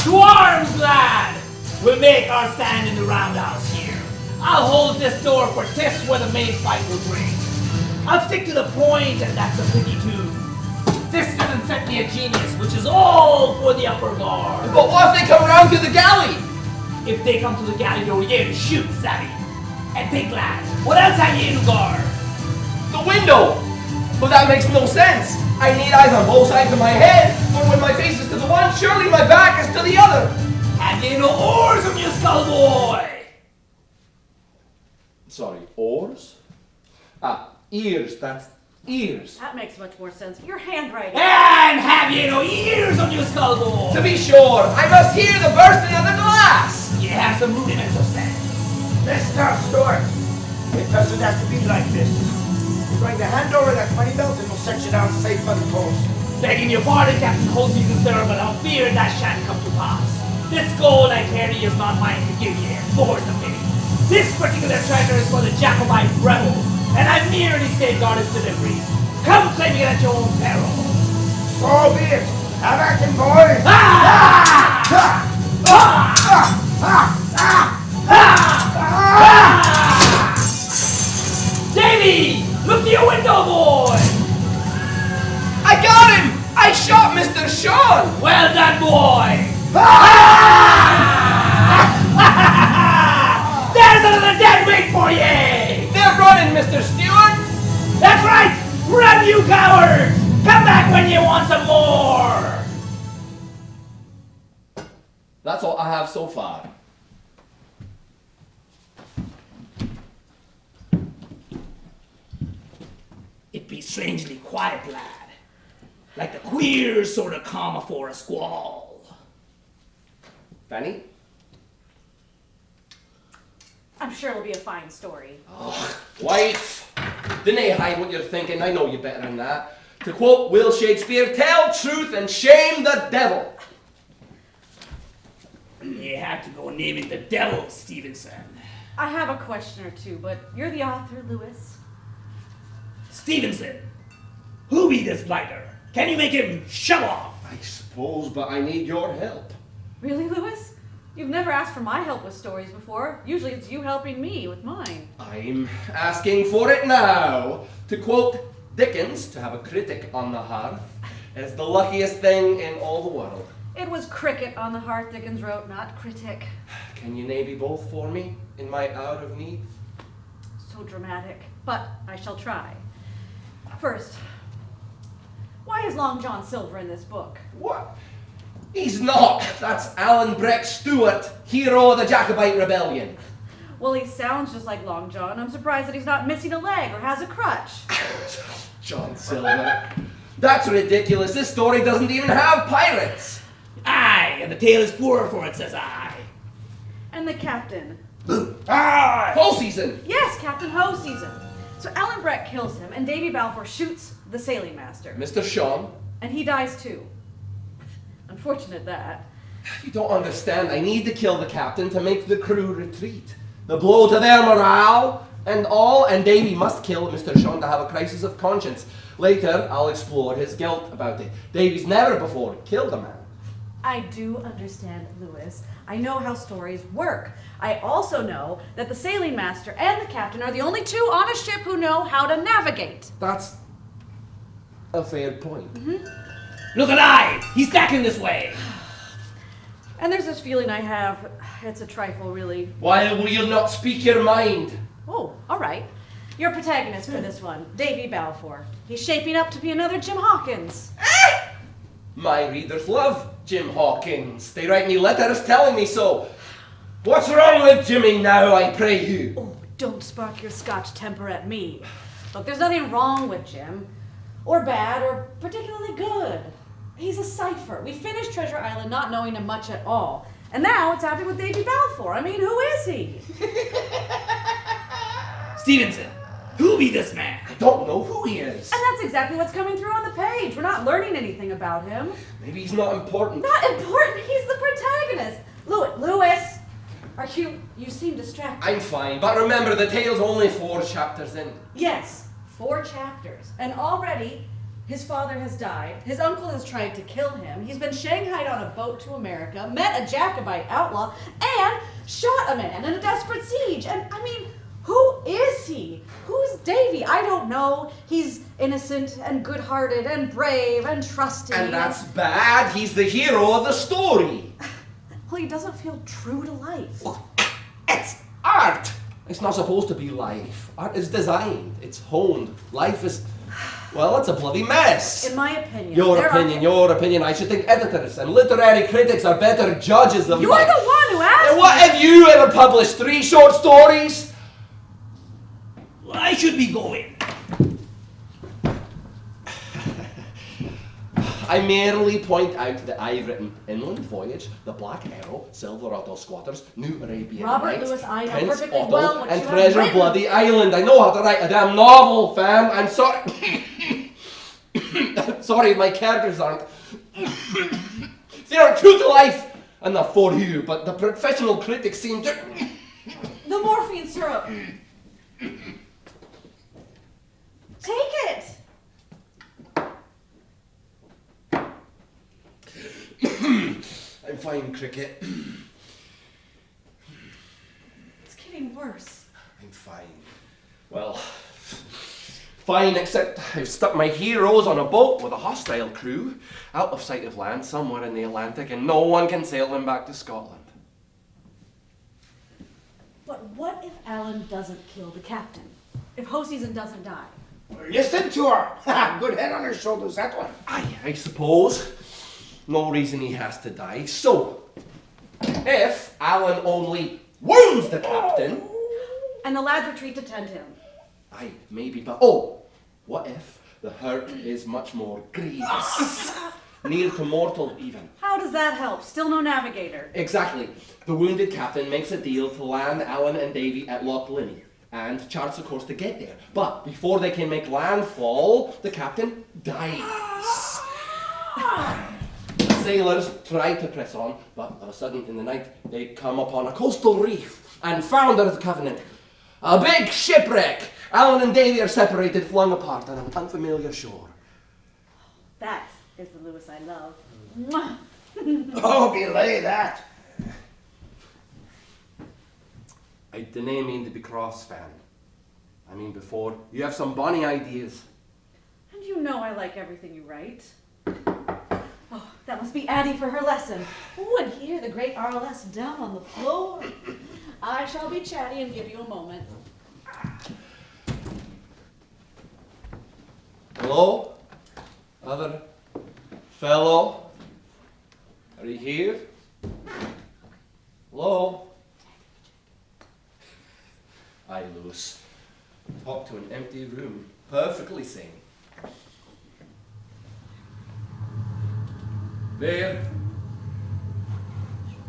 To arms, lad! We'll make our stand in the roundhouse here. I'll hold this door for this where the main fight will bring. I'll stick to the point, and that's a pity too. This doesn't set me a genius, which is all for the upper guard. But what if they come around to the galley? If they come to the galley door, you to shoot, savvy. And think, lad, what else have you to guard? The window! But that makes no sense. I need eyes on both sides of my head, but when my face is to the one, surely my back is to the other. Have you no oars on your skull, boy? Sorry, oars? Ah, ears, that's ears. That makes much more sense. Your handwriting. And have you no ears on your skull, boy? To be sure, I must hear the bursting of the glass. You have some rudiments of sense. Mr. Stewart, it doesn't have to be like this. You bring the hand over that money belt and we'll set you down safe on the coast. Begging your pardon, Captain Holsey, sir, but I'm fearing that shan't come to pass. This gold I carry is not mine to give ye, more's the pity. This particular treasure is for the Jacobite rebels, and I've merely safeguarded its delivery. Come claiming it at your own peril. So be it. Have at him, boys. Davy, look to your window, boy. I got him! I shot Mr. Sean! Well done, boy. There's another dead weight for ye! They're running, Mr. Stewart! That's right! Run, you cowards! Come back when you want some more! That's all I have so far. It be strangely quiet, lad. Like the queer sort of calm afore a squall. Fanny? I'm sure it'll be a fine story. Oh, wife! Deny hide what you're thinking, I know you better than that. To quote Will Shakespeare, tell truth and shame the devil. You have to go naming the devil, Stevenson. I have a question or two, but you're the author, Lewis. Stevenson, who be this blighter? Can you make him show off? I suppose, but I need your help. Really, Lewis? You've never asked for my help with stories before. Usually it's you helping me with mine. I'm asking for it now. To quote Dickens, to have a critic on the hearth is the luckiest thing in all the world. It was cricket on the hearth Dickens wrote, not critic. Can you navy both for me in my hour of need? So dramatic, but I shall try. First, why is Long John Silver in this book? What? He's not. That's Alan Breck Stewart, hero of the Jacobite Rebellion. Well, he sounds just like Long John. I'm surprised that he's not missing a leg or has a crutch. John Silver. That's ridiculous. This story doesn't even have pirates. Aye, and the tale is poorer for it, says I. And the captain. Aye! Whole season. Yes, Captain Hoseason. So Alan Breck kills him, and Davy Balfour shoots the sailing master. Mr. Sean. And he dies too. Unfortunate that. You don't understand. I need to kill the captain to make the crew retreat. The blow to their morale and all, and Davy must kill Mr. Sean to have a crisis of conscience. Later, I'll explore his guilt about it. Davy's never before killed a man. I do understand, Lewis. I know how stories work. I also know that the sailing master and the captain are the only two on a ship who know how to navigate. That's a fair point. Look alive! He's backing this way! And there's this feeling I have, it's a trifle really. Why will you not speak your mind? Oh, all right. Your protagonist for this one, Davy Balfour. He's shaping up to be another Jim Hawkins. My readers love Jim Hawkins. They write me letters telling me so. What's wrong with Jimmy now, I pray you? Oh, don't spark your Scotch temper at me. Look, there's nothing wrong with Jim. Or bad, or particularly good. He's a cipher. We finished Treasure Island not knowing him much at all. And now it's happening with Davy Balfour. I mean, who is he? Stevenson, who be this man? I don't know who he is. And that's exactly what's coming through on the page. We're not learning anything about him. Maybe he's not important. Not important. He's the protagonist. Lewis, you seem distracted. I'm fine, but remember the tale's only 4 chapters in. Yes, 4 chapters. And already His father has died. His uncle has tried to kill him. He's been shanghaied on a boat to America, met a Jacobite outlaw, and shot a man in a desperate siege. And I mean, who is he? Who's Davy? I don't know. He's innocent and good-hearted and brave and trusting. And that's bad. He's the hero of the story. Well, he doesn't feel true to life. It's art. It's not supposed to be life. Art is designed. It's honed. Life is, well, it's a bloody mess. In my opinion. Your opinion. I should think editors and literary critics are better judges of You're life. the one who asked And what, me. have you ever published 3 short stories? I should be going. I merely point out that I've written Inland Voyage, The Black Arrow, Silverado Squatters, New Arabian Robert Nights, Louis, I know Prince perfectly Otto, well what and you have Treasure written. Bloody Island. I know how to write a damn novel, fam. I'm sorry. Sorry, my characters aren't. They aren't true to life. And not for you, but the professional critics seem to. The morphine syrup. Take it. I'm fine, Cricket. It's getting worse. I'm fine. Well, fine, except I've stuck my heroes on a boat with a hostile crew, out of sight of land, somewhere in the Atlantic, and no one can sail them back to Scotland. But what if Alan doesn't kill the captain? If Hoseason doesn't die? Listen to her. Good head on her shoulders, that one. I suppose. No reason he has to die. So, if Alan only wounds the captain, And the lads retreat to tend him. aye, maybe, but oh, what if the hurt is much more grievous? Near to mortal, even. How does that help? Still no navigator. Exactly. The wounded captain makes a deal to land Alan and Davy at Loch Linney and charts a course to get there. But before they can make landfall, the captain dies. The sailors try to press on, but of a sudden in the night they come upon a coastal reef and founder the Covenant. A big shipwreck. Alan and Davy are separated, flung apart on an unfamiliar shore. That is the Lewis I love. Mwah. Oh, belay that. I didn't mean to be cross, fan. I mean before, you have some bonny ideas. And you know I like everything you write. Oh, that must be Addie for her lesson. Oh, and here the great RLS down on the floor. I shall be chatty and give you a moment. Hello? Other fellow? Are you here? Hello? I Lewis. Talk to an empty room. Perfectly sane. There.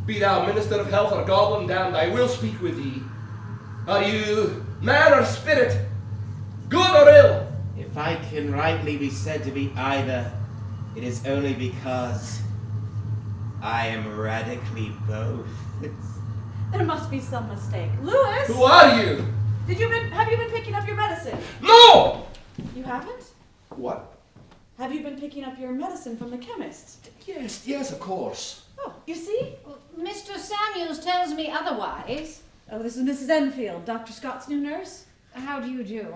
Be thou minister of health or goblin damned, I will speak with thee. Are you man or spirit? Good or ill? If I can rightly be said to be either, it is only because I am radically both. There must be some mistake. Lewis! Who are you? Have you been picking up your medicine? No! You haven't? What? Have you been picking up your medicine from the chemist? Yes, of course. Oh, you see? Mr. Samuels tells me otherwise. Oh, this is Mrs. Enfield, Dr. Scott's new nurse. How do you do?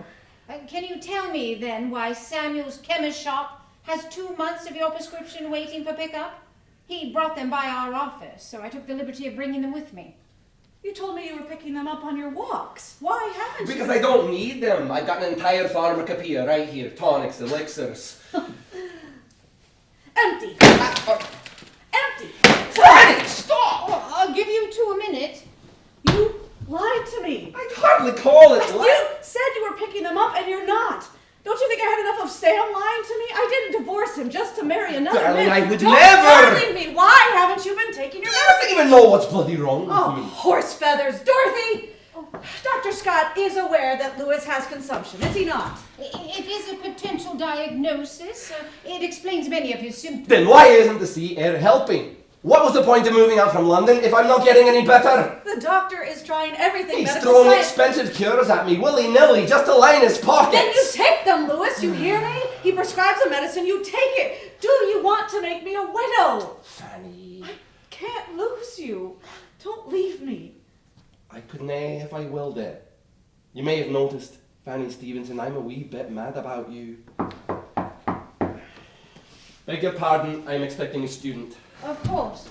Can you tell me, then, why Samuel's chemist shop has 2 months of your prescription waiting for pickup? He brought them by our office, so I took the liberty of bringing them with me. You told me you were picking them up on your walks. Why haven't you? Because I don't need them. I've got an entire pharmacopoeia right here. Tonics, elixirs. Empty! Empty! Fanny, stop! Oh, I'll give you 2 a minute. You lied to me. I'd hardly call it You said you were picking them up and you're not. Don't you think I had enough of Sam lying to me? I didn't divorce him just to marry another Darling, man. I would Don't never! darling me. Why haven't you been taking your I medicine? don't even know what's bloody wrong with Oh, me. horse feathers. Dorothy! Dr. Scott is aware that Lewis has consumption, is he not? It is a potential diagnosis. It explains many of his symptoms. Then why isn't the sea air helping? What was the point of moving out from London if I'm not getting any better? The doctor is trying everything. He's medical throwing science- expensive cures at me, willy-nilly, just to line his pockets. Then you take them, Lewis. You hear me? He prescribes a medicine. You take it. Do you want to make me a widow? Fanny. I can't lose you. Don't leave me. I could nae if I willed it. You may have noticed, Fanny Stevenson, I'm a wee bit mad about you. Beg your pardon, I'm expecting a student. Of course.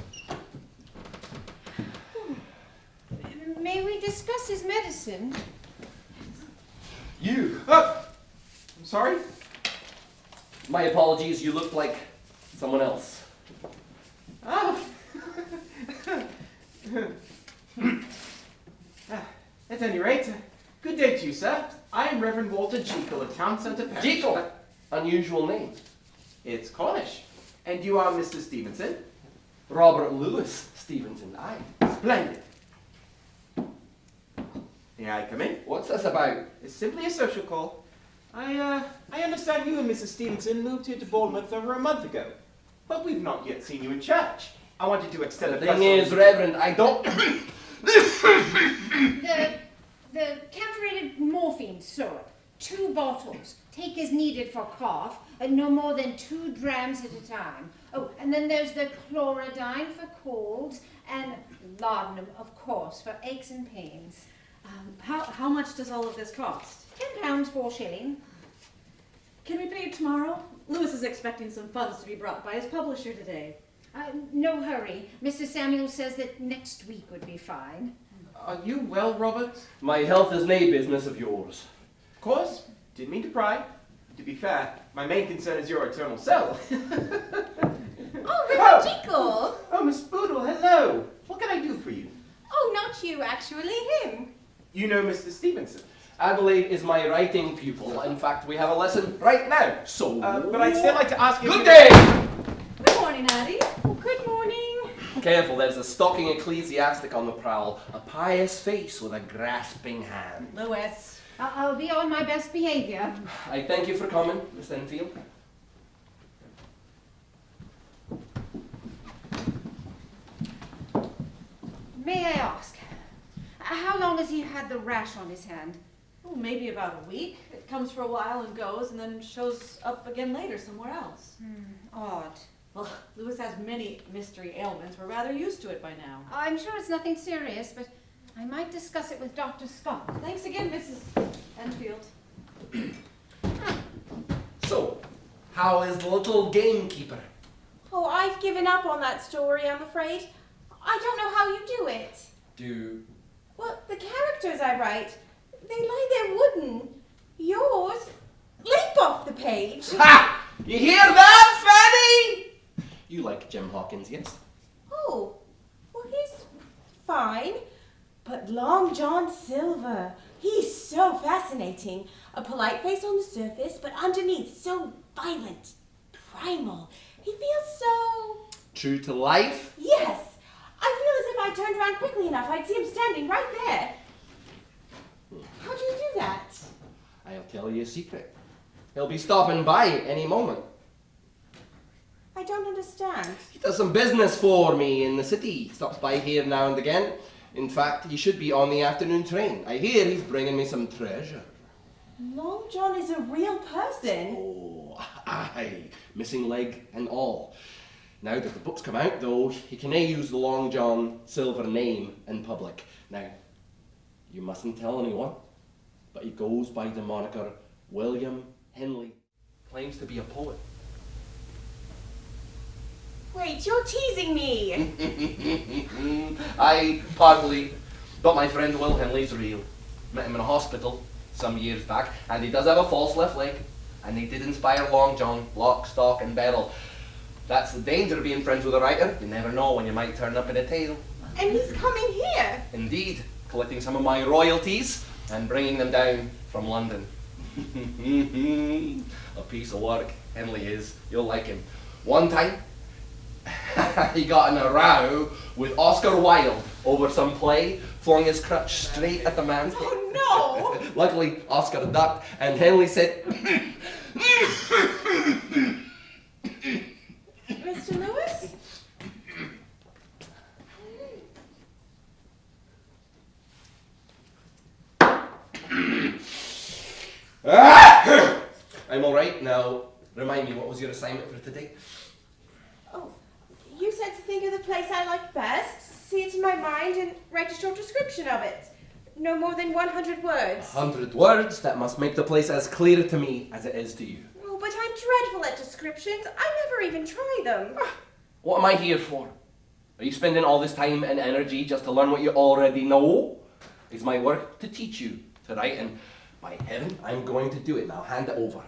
May we discuss his medicine? You! Oh, I'm sorry. My apologies, you looked like someone else. Oh. At any rate, good day to you, sir. I am Reverend Walter Jekyll of Town Centre Parish. Jekyll! Unusual name. It's Cornish. And you are Mr. Stevenson? Robert Louis Stevenson, aye. Splendid. May I come in? What's this about? It's simply a social call. I understand you and Mrs. Stevenson moved here to Bournemouth over a month ago, but we've not yet seen you in church. I wanted to extend a The thing is, Reverend, I don't... The camphorated morphine syrup. 2 bottles. Take as needed for cough, and no more than 2 drams at a time. Oh, and then there's the chlorodyne for colds, and laudanum, of course, for aches and pains. How much does all of this cost? £10, 4 shilling. Can we pay it tomorrow? Lewis is expecting some funds to be brought by his publisher today. No hurry. Mr. Samuel says that next week would be fine. Are you well, Robert? My health is nae business of yours. Of course. Didn't mean to pry. To be fair, my main concern is your eternal self. Oh, Reverend Jekyll! Oh, Miss Boodle, hello. What can I do for you? Oh, not you, actually, him. You know Mr. Stevenson. Adelaide is my writing pupil. In fact, we have a lesson right now. So... But I'd still like to ask you... Good day! Good morning, Addie. Oh, good morning. Careful, there's a stalking ecclesiastic on the prowl. A pious face with a grasping hand. Lewis. I'll be on my best behavior. I thank you for coming, Miss Enfield. May I ask, how long has he had the rash on his hand? Oh, maybe about a week. It comes for a while and goes, and then shows up again later somewhere else. Odd. Well, Lewis has many mystery ailments. We're rather used to it by now. I'm sure it's nothing serious, but I might discuss it with Dr. Scott. Thanks again, Mrs. Enfield. So, how is the little gamekeeper? Oh, I've given up on that story, I'm afraid. I don't know how you do it. Do... Well, the characters I write, they lie there wooden. Yours leap off the page. Ha! You hear that, Fanny? You like Jim Hawkins, yes? Oh, well, he's fine. But Long John Silver, he's so fascinating. A polite face on the surface, but underneath so violent, primal. He feels so... True to life? Yes. I feel as if I turned around quickly enough, I'd see him standing right there. How do you do that? I'll tell you a secret. He'll be stopping by any moment. I don't understand. He does some business for me in the city. He stops by here now and again. In fact, he should be on the afternoon train. I hear he's bringing me some treasure. Long John is a real person. Oh, aye. Missing leg and all. Now that the book's come out, though, he can use the Long John Silver name in public. Now, you mustn't tell anyone, but he goes by the moniker William Henley. Claims to be a poet. Wait, you're teasing me. I partly, but my friend Will Henley's real. Met him in a hospital some years back, and he does have a false left leg. And he did inspire Long John, lock, stock, and barrel. That's the danger of being friends with a writer. You never know when you might turn up in a tale. And he's coming here. Indeed, collecting some of my royalties and bringing them down from London. A piece of work, Henley is. You'll like him. One time, he got in a row with Oscar Wilde over some play, flung his crutch straight at the man's head. Oh no! Luckily, Oscar ducked, and Henley said, Mr. Lewis? Right, now, remind me, what was your assignment for today? Oh, you said to think of the place I like best, see it in my mind, and write a short description of it. No more than 100 words. 100 words that must make the place as clear to me as it is to you. Oh, but I'm dreadful at descriptions. I never even try them. What am I here for? Are you spending all this time and energy just to learn what you already know? It's my work to teach you to write, and by heaven, I'm going to do it. Now, hand it over.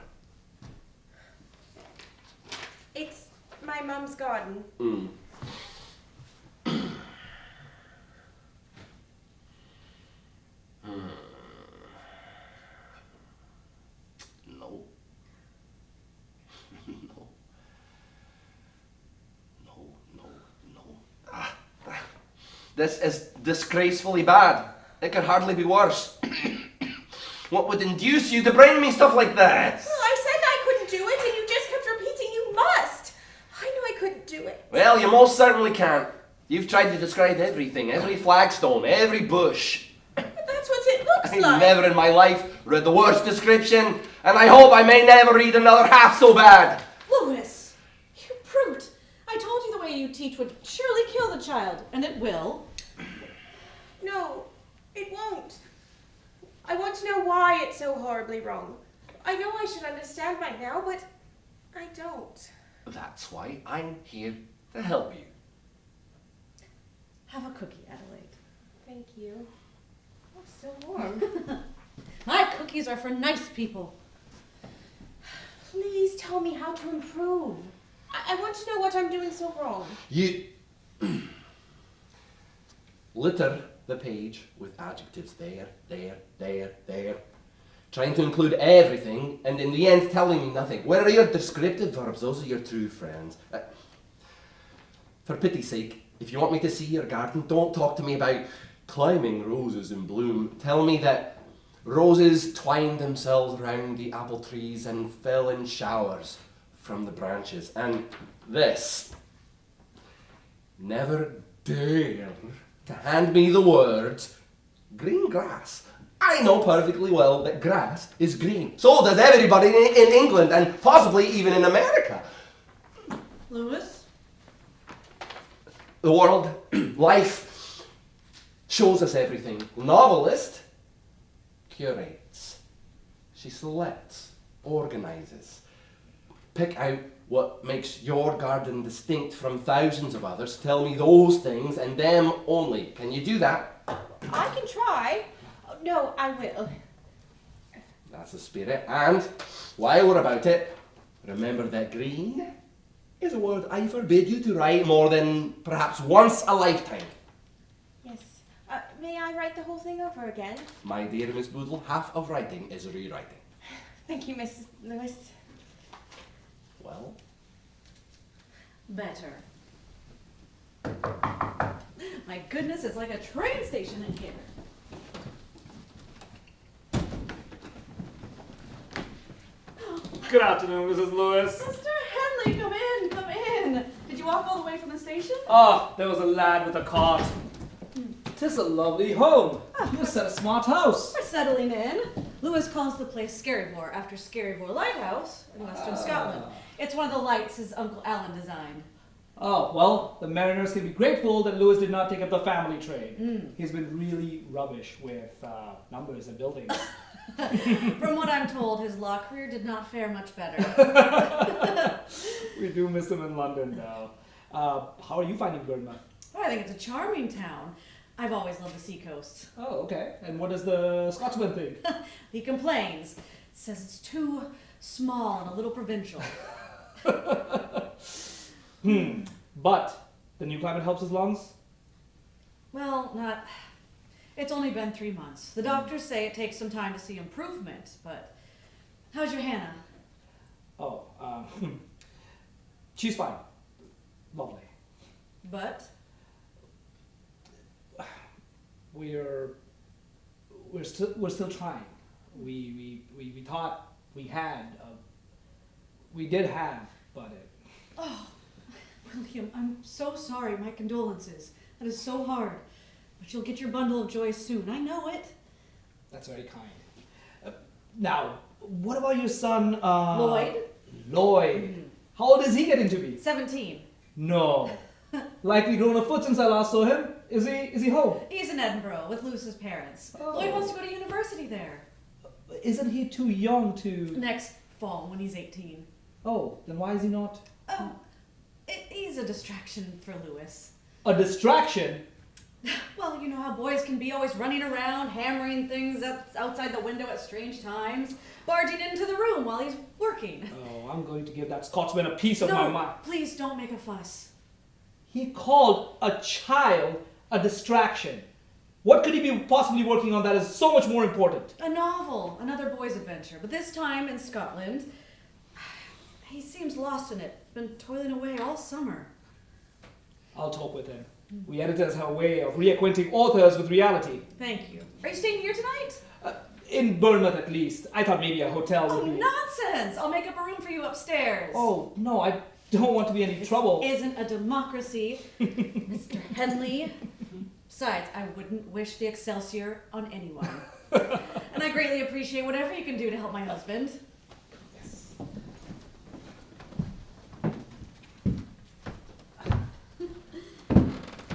It's my mum's garden. No. No. This is disgracefully bad. It could hardly be worse. What would induce you to bring me stuff like that? Well, I said I couldn't do it, and you just kept repeating you must. I knew I couldn't do it. Well, you most certainly can't. You've tried to describe everything, every flagstone, every bush. But that's what it looks I like. never in my life read the worst description, and I hope I may never read another half so bad. Louis, you brute. I told you the way you teach would surely kill the child, and it will. No, it won't. I want to know why it's so horribly wrong. I know I should understand by now, but I don't. That's why I'm here to help you. Have a cookie, Adelaide. Thank you. Oh, it's still warm. My cookies are for nice people. Please tell me how to improve. I want to know what I'm doing so wrong. You litter the page with adjectives there, trying to include everything, and in the end telling me nothing. Where are your descriptive verbs? Those are your true friends. For pity's sake, if you want me to see your garden, don't talk to me about climbing roses in bloom. Tell me that roses twined themselves round the apple trees and fell in showers from the branches. And this, never dare to hand me the words green grass. I know perfectly well that grass is green. So does everybody in England and possibly even in America. Louis? The world, life, shows us everything. The novelist curates. She selects, organizes. Pick out what makes your garden distinct from thousands of others. Tell me those things and them only. Can you do that? I can try. Oh, no, I will. That's the spirit. And while we're about it, remember that green is a word I forbid you to write more than perhaps once a lifetime. Yes. May I write the whole thing over again? My dear Miss Boodle, half of writing is rewriting. Thank you, Mrs. Lewis. Well? Better. My goodness, it's like a train station in here. Good afternoon, Mrs. Lewis. Mr. Henley, come in, come in. Did you walk all the way from the station? Ah, there was a lad with a cart. 'Tis a lovely home. You set a smart house. We're settling in. Lewis calls the place Scarrivore after Scarrivore Lighthouse in western Scotland. It's one of the lights his Uncle Alan designed. Oh, well, the mariners can be grateful that Lewis did not take up the family trade. He's been really rubbish with numbers and buildings. From what I'm told, his law career did not fare much better. We do miss him in London, though. How are you finding Bournemouth? I think it's a charming town. I've always loved the seacoast. Oh, okay. And what does the Scotsman think? He complains. Says it's too small and a little provincial. But the new climate helps his lungs? Well, not... It's only been 3 months. The doctors say it takes some time to see improvement, but... How's your Hannah? Oh, she's fine. Lovely. But? We're still trying. We thought we had, we did have, but it... Oh, William, I'm so sorry. My condolences. That is so hard. But you'll get your bundle of joy soon. I know it. That's very kind. Now, what about your son, Lloyd? Lloyd. How old is he getting to be? 17. No. Likely grown a foot since I last saw him. Is he home? He's in Edinburgh with Lewis's parents. Oh. Lloyd wants to go to university there. Isn't he too young to... Next fall when he's 18. Oh, then why is he not... Oh, he's a distraction for Lewis. A distraction? Well, you know how boys can be always running around, hammering things outside the window at strange times, barging into the room while he's working. Oh, I'm going to give that Scotsman a piece of my mind. Please don't make a fuss. He called a child a distraction. What could he be possibly working on that is so much more important? A novel, another boy's adventure, but this time in Scotland. He seems lost in it, been toiling away all summer. I'll talk with him. We editors have a way of reacquainting authors with reality. Thank you. Are you staying here tonight? In Bournemouth at least. I thought maybe a hotel Oh, would be... nonsense! I'll make up a room for you upstairs. Oh, no, I don't want to be any trouble. Isn't a democracy, Mr. Henley. Besides, I wouldn't wish the Excelsior on anyone. And I greatly appreciate whatever you can do to help my husband.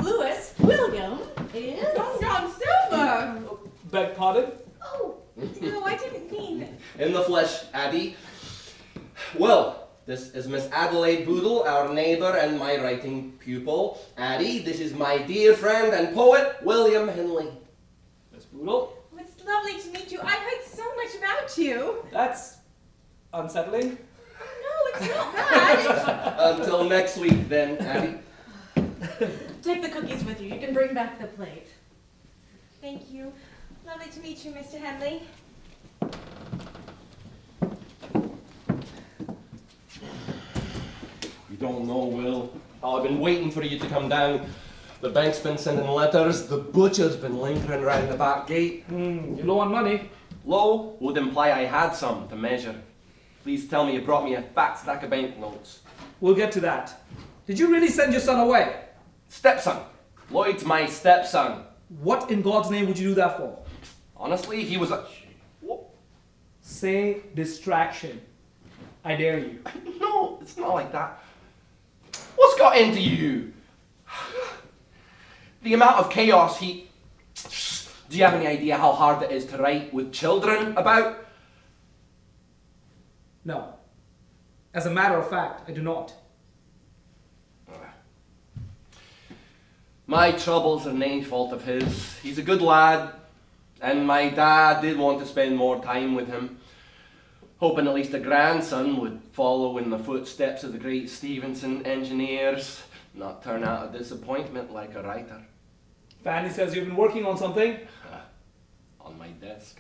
Lewis, William is... Long John Silver! Beg pardon? Oh, no, I didn't mean... In the flesh, Addie. Well, this is Miss Adelaide Boodle, our neighbour and my writing pupil. Addie, this is my dear friend and poet, William Henley. Miss Boodle? Oh, it's lovely to meet you. I've heard so much about you. That's unsettling. Oh, no, it's not that. Until next week, then, Addie. Take the cookies with you. You can bring back the plate. Thank you. Lovely to meet you, Mr. Henley. You don't know, Will. I've been waiting for you to come down. The bank's been sending letters. The butcher's been lingering round the back gate. You're low on money. Low would imply I had some to measure. Please tell me you brought me a fat stack of banknotes. We'll get to that. Did you really send your son away? Stepson. Lloyd's my stepson. What in God's name would you do that for? Honestly, he was a... Say distraction. I dare you. No, it's not like that. What's got into you? The amount of chaos he... Do you have any idea how hard it is to write with children about? No. As a matter of fact, I do not. My troubles are no fault of his. He's a good lad, and my dad did want to spend more time with him, hoping at least a grandson would follow in the footsteps of the great Stevenson engineers, not turn out a disappointment like a writer. Fanny says you've been working on something. On my desk.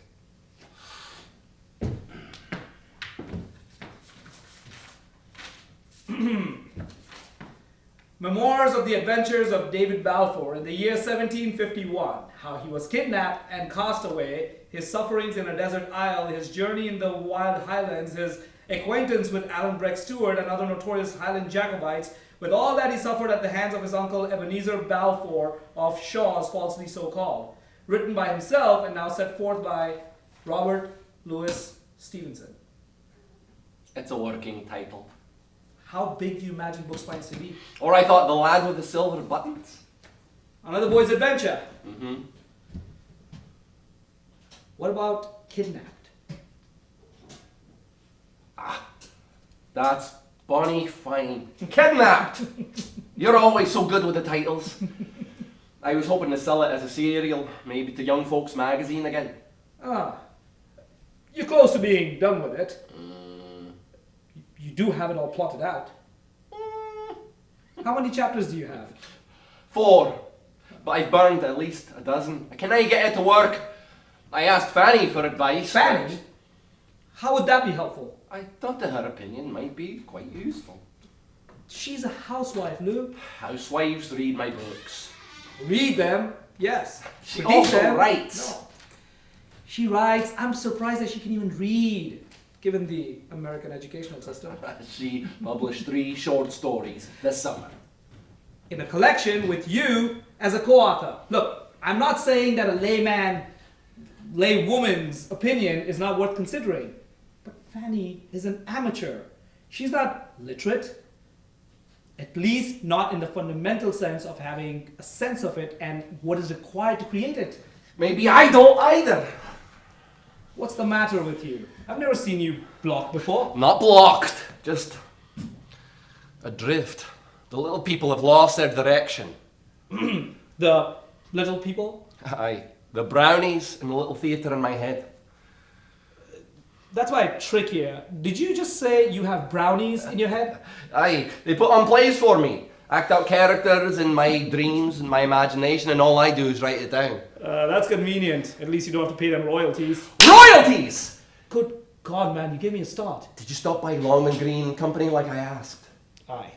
Memoirs of the Adventures of David Balfour in the year 1751. How he was kidnapped and cast away, his sufferings in a desert isle, his journey in the wild highlands, his acquaintance with Alan Breck Stewart and other notorious Highland Jacobites, with all that he suffered at the hands of his uncle Ebenezer Balfour of Shaw's, falsely so called. Written by himself and now set forth by Robert Louis Stevenson. It's a working title. How big do you imagine books finds to be? Or I thought The Lad with the Silver Buttons. Another boy's adventure. Mm-hmm. What about Kidnapped? That's bonny fine. Kidnapped! You're always so good with the titles. I was hoping to sell it as a serial, maybe to Young Folks magazine again. You're close to being done with it. You do have it all plotted out. How many chapters do you have? 4. But I've burned at least a dozen. Can I get it to work? I asked Fanny for advice. Fanny? How would that be helpful? I thought that her opinion might be quite useful. She's a housewife, Lou. Housewives read my books. Read them? Yes. She Read also them? writes. No. She writes. I'm surprised that she can even read, given the American educational system. She published 3 short stories this summer. In a collection with you as a co-author. Look, I'm not saying that a laywoman's opinion is not worth considering. But Fanny is an amateur. She's not literate. At least not in the fundamental sense of having a sense of it and what is required to create it. Maybe I don't either. What's the matter with you? I've never seen you blocked before. Not blocked, just adrift. The little people have lost their direction. The little people? Aye, the brownies in the little theatre in my head. That's why I trick you. Did you just say you have brownies in your head? Aye, they put on plays for me. Act out characters in my dreams and my imagination, and all I do is write it down. That's convenient. At least you don't have to pay them royalties. Royalties! Good God, man, you gave me a start. Did you stop by Longman Green Company like I asked? Aye.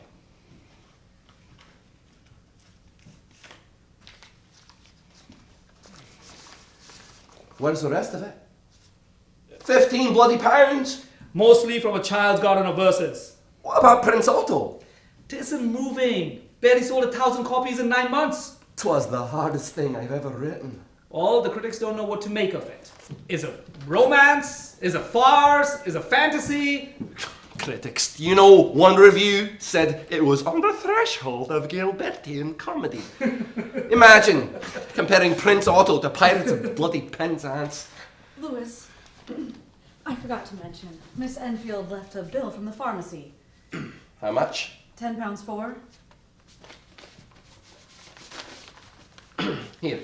Where's the rest of it? 15 bloody pounds! Mostly from a child's garden of verses. What about Prince Otto? Tisn't moving. Barely sold 1,000 copies in 9 months. 'Twas the hardest thing I've ever written. All the critics don't know what to make of it. Is it romance? Is it farce? Is it fantasy? Critics, do you know one review said it was on the threshold of Gilbertian comedy? Imagine comparing Prince Otto to Pirates of Bloody Penzance. Louis, I forgot to mention, Miss Enfield left a bill from the pharmacy. How much? £10 for. Here,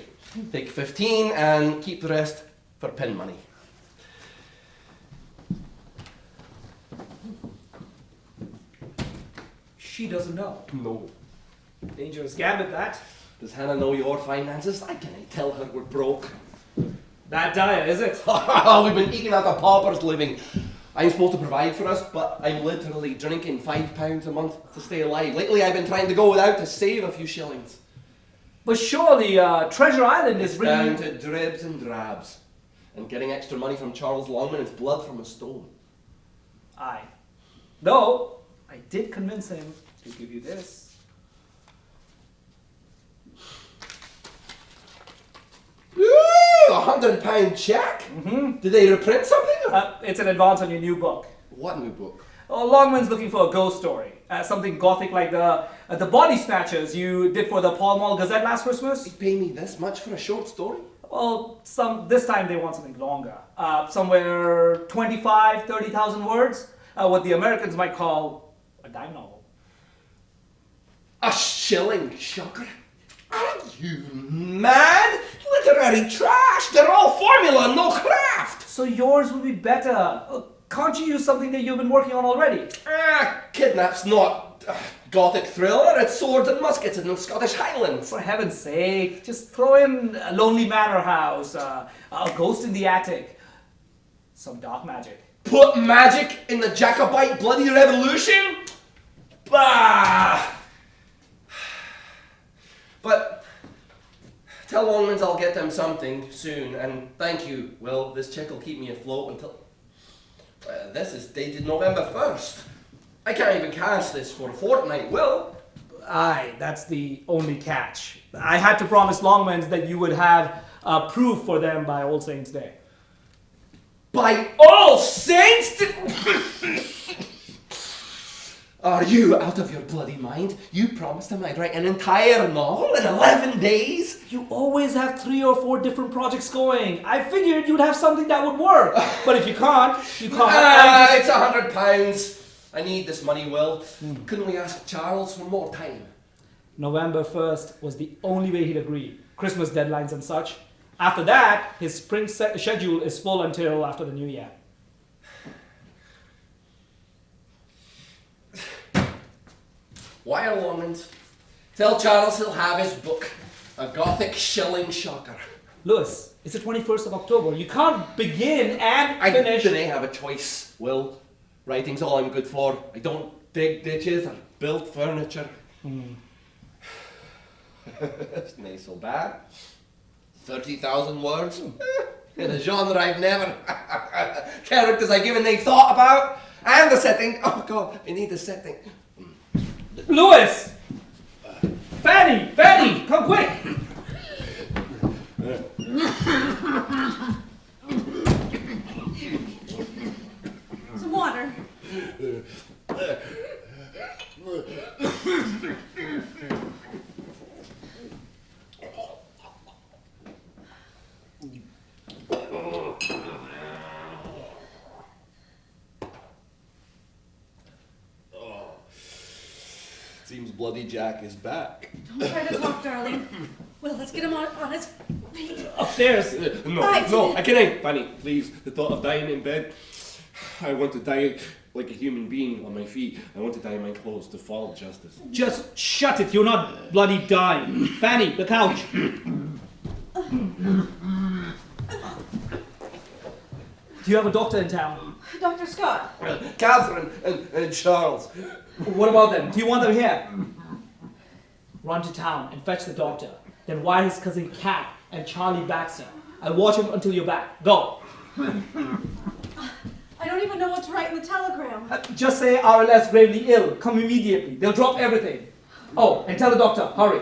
take 15 and keep the rest for pin money. She doesn't know. No. Dangerous gambit, that. Does Hannah know your finances? I can't tell her we're broke. That dire, is it? We've been eking out a pauper's living. I'm supposed to provide for us, but I'm literally drinking £5 a month to stay alive. Lately I've been trying to go without to save a few shillings. But surely Treasure Island is It's bringing... down to dribs and drabs. And getting extra money from Charles Longman is blood from a stone. Aye. Though, I did convince him to give you this. Ooh, £100 check? Mm-hmm. Did they reprint something? It's an advance on your new book. What new book? Oh, Longman's looking for a ghost story. Something gothic like the Body Snatchers you did for the Pall Mall Gazette last Christmas. They pay me this much for a short story? Well, this time they want something longer. Somewhere 25, 30,000 words. What the Americans might call a dime novel. A shilling shocker? Are you mad? Literary trash! They're all formula, no craft! So yours would be better. Can't you use something that you've been working on already? Kidnap's not a gothic thriller. It's swords and muskets in the Scottish Highlands. For heaven's sake, just throw in a lonely manor house, a ghost in the attic, some dark magic. Put magic in the Jacobite bloody revolution? Bah! But tell Longmans I'll get them something soon, and thank you, Will. This check will keep me afloat until... this is dated November 1st. I can't even cash this for a fortnight, Will. Aye, that's the only catch. I had to promise Longmans that you would have proof for them by All Saints' Day. By All Saints? Are you out of your bloody mind? You promised him I'd write an entire novel in 11 days? You always have 3 or 4 different projects going. I figured you'd have something that would work. But if you can't, you can't. It's £100. I need this money, Will. Couldn't we ask Charles for more time? November 1st was the only way he'd agree. Christmas deadlines and such. After that, his spring schedule is full until after the new year. Wire Longmans. Tell Charles he'll have his book. A Gothic shilling shocker. Louis, it's the 21st of October. You can't begin and finish. I didn't have a choice, Will. Writing's all I'm good for. I don't dig ditches or build furniture. It's not so bad. 30,000 words. In a genre I've never... Characters I've given they thought about. And the setting. Oh God, I need the setting. Louis! Fanny, come quick! Some water. Seems Bloody Jack is back. Don't try to talk, darling. Well, let's get him on his feet. Upstairs. No, I can't. Fanny, please. The thought of dying in bed. I want to die like a human being on my feet. I want to die in my clothes to follow justice. Just shut it. You're not bloody dying. Fanny, the couch. Do you have a doctor in town? Dr. Scott. Catherine and Charles. What about them? Do you want them here? Run to town and fetch the doctor. Then wire his cousin Kat and Charlie Baxter. I'll watch him until you're back. Go. I don't even know what to write in the telegram. Just say RLS gravely ill. Come immediately. They'll drop everything. Oh, and tell the doctor. Hurry.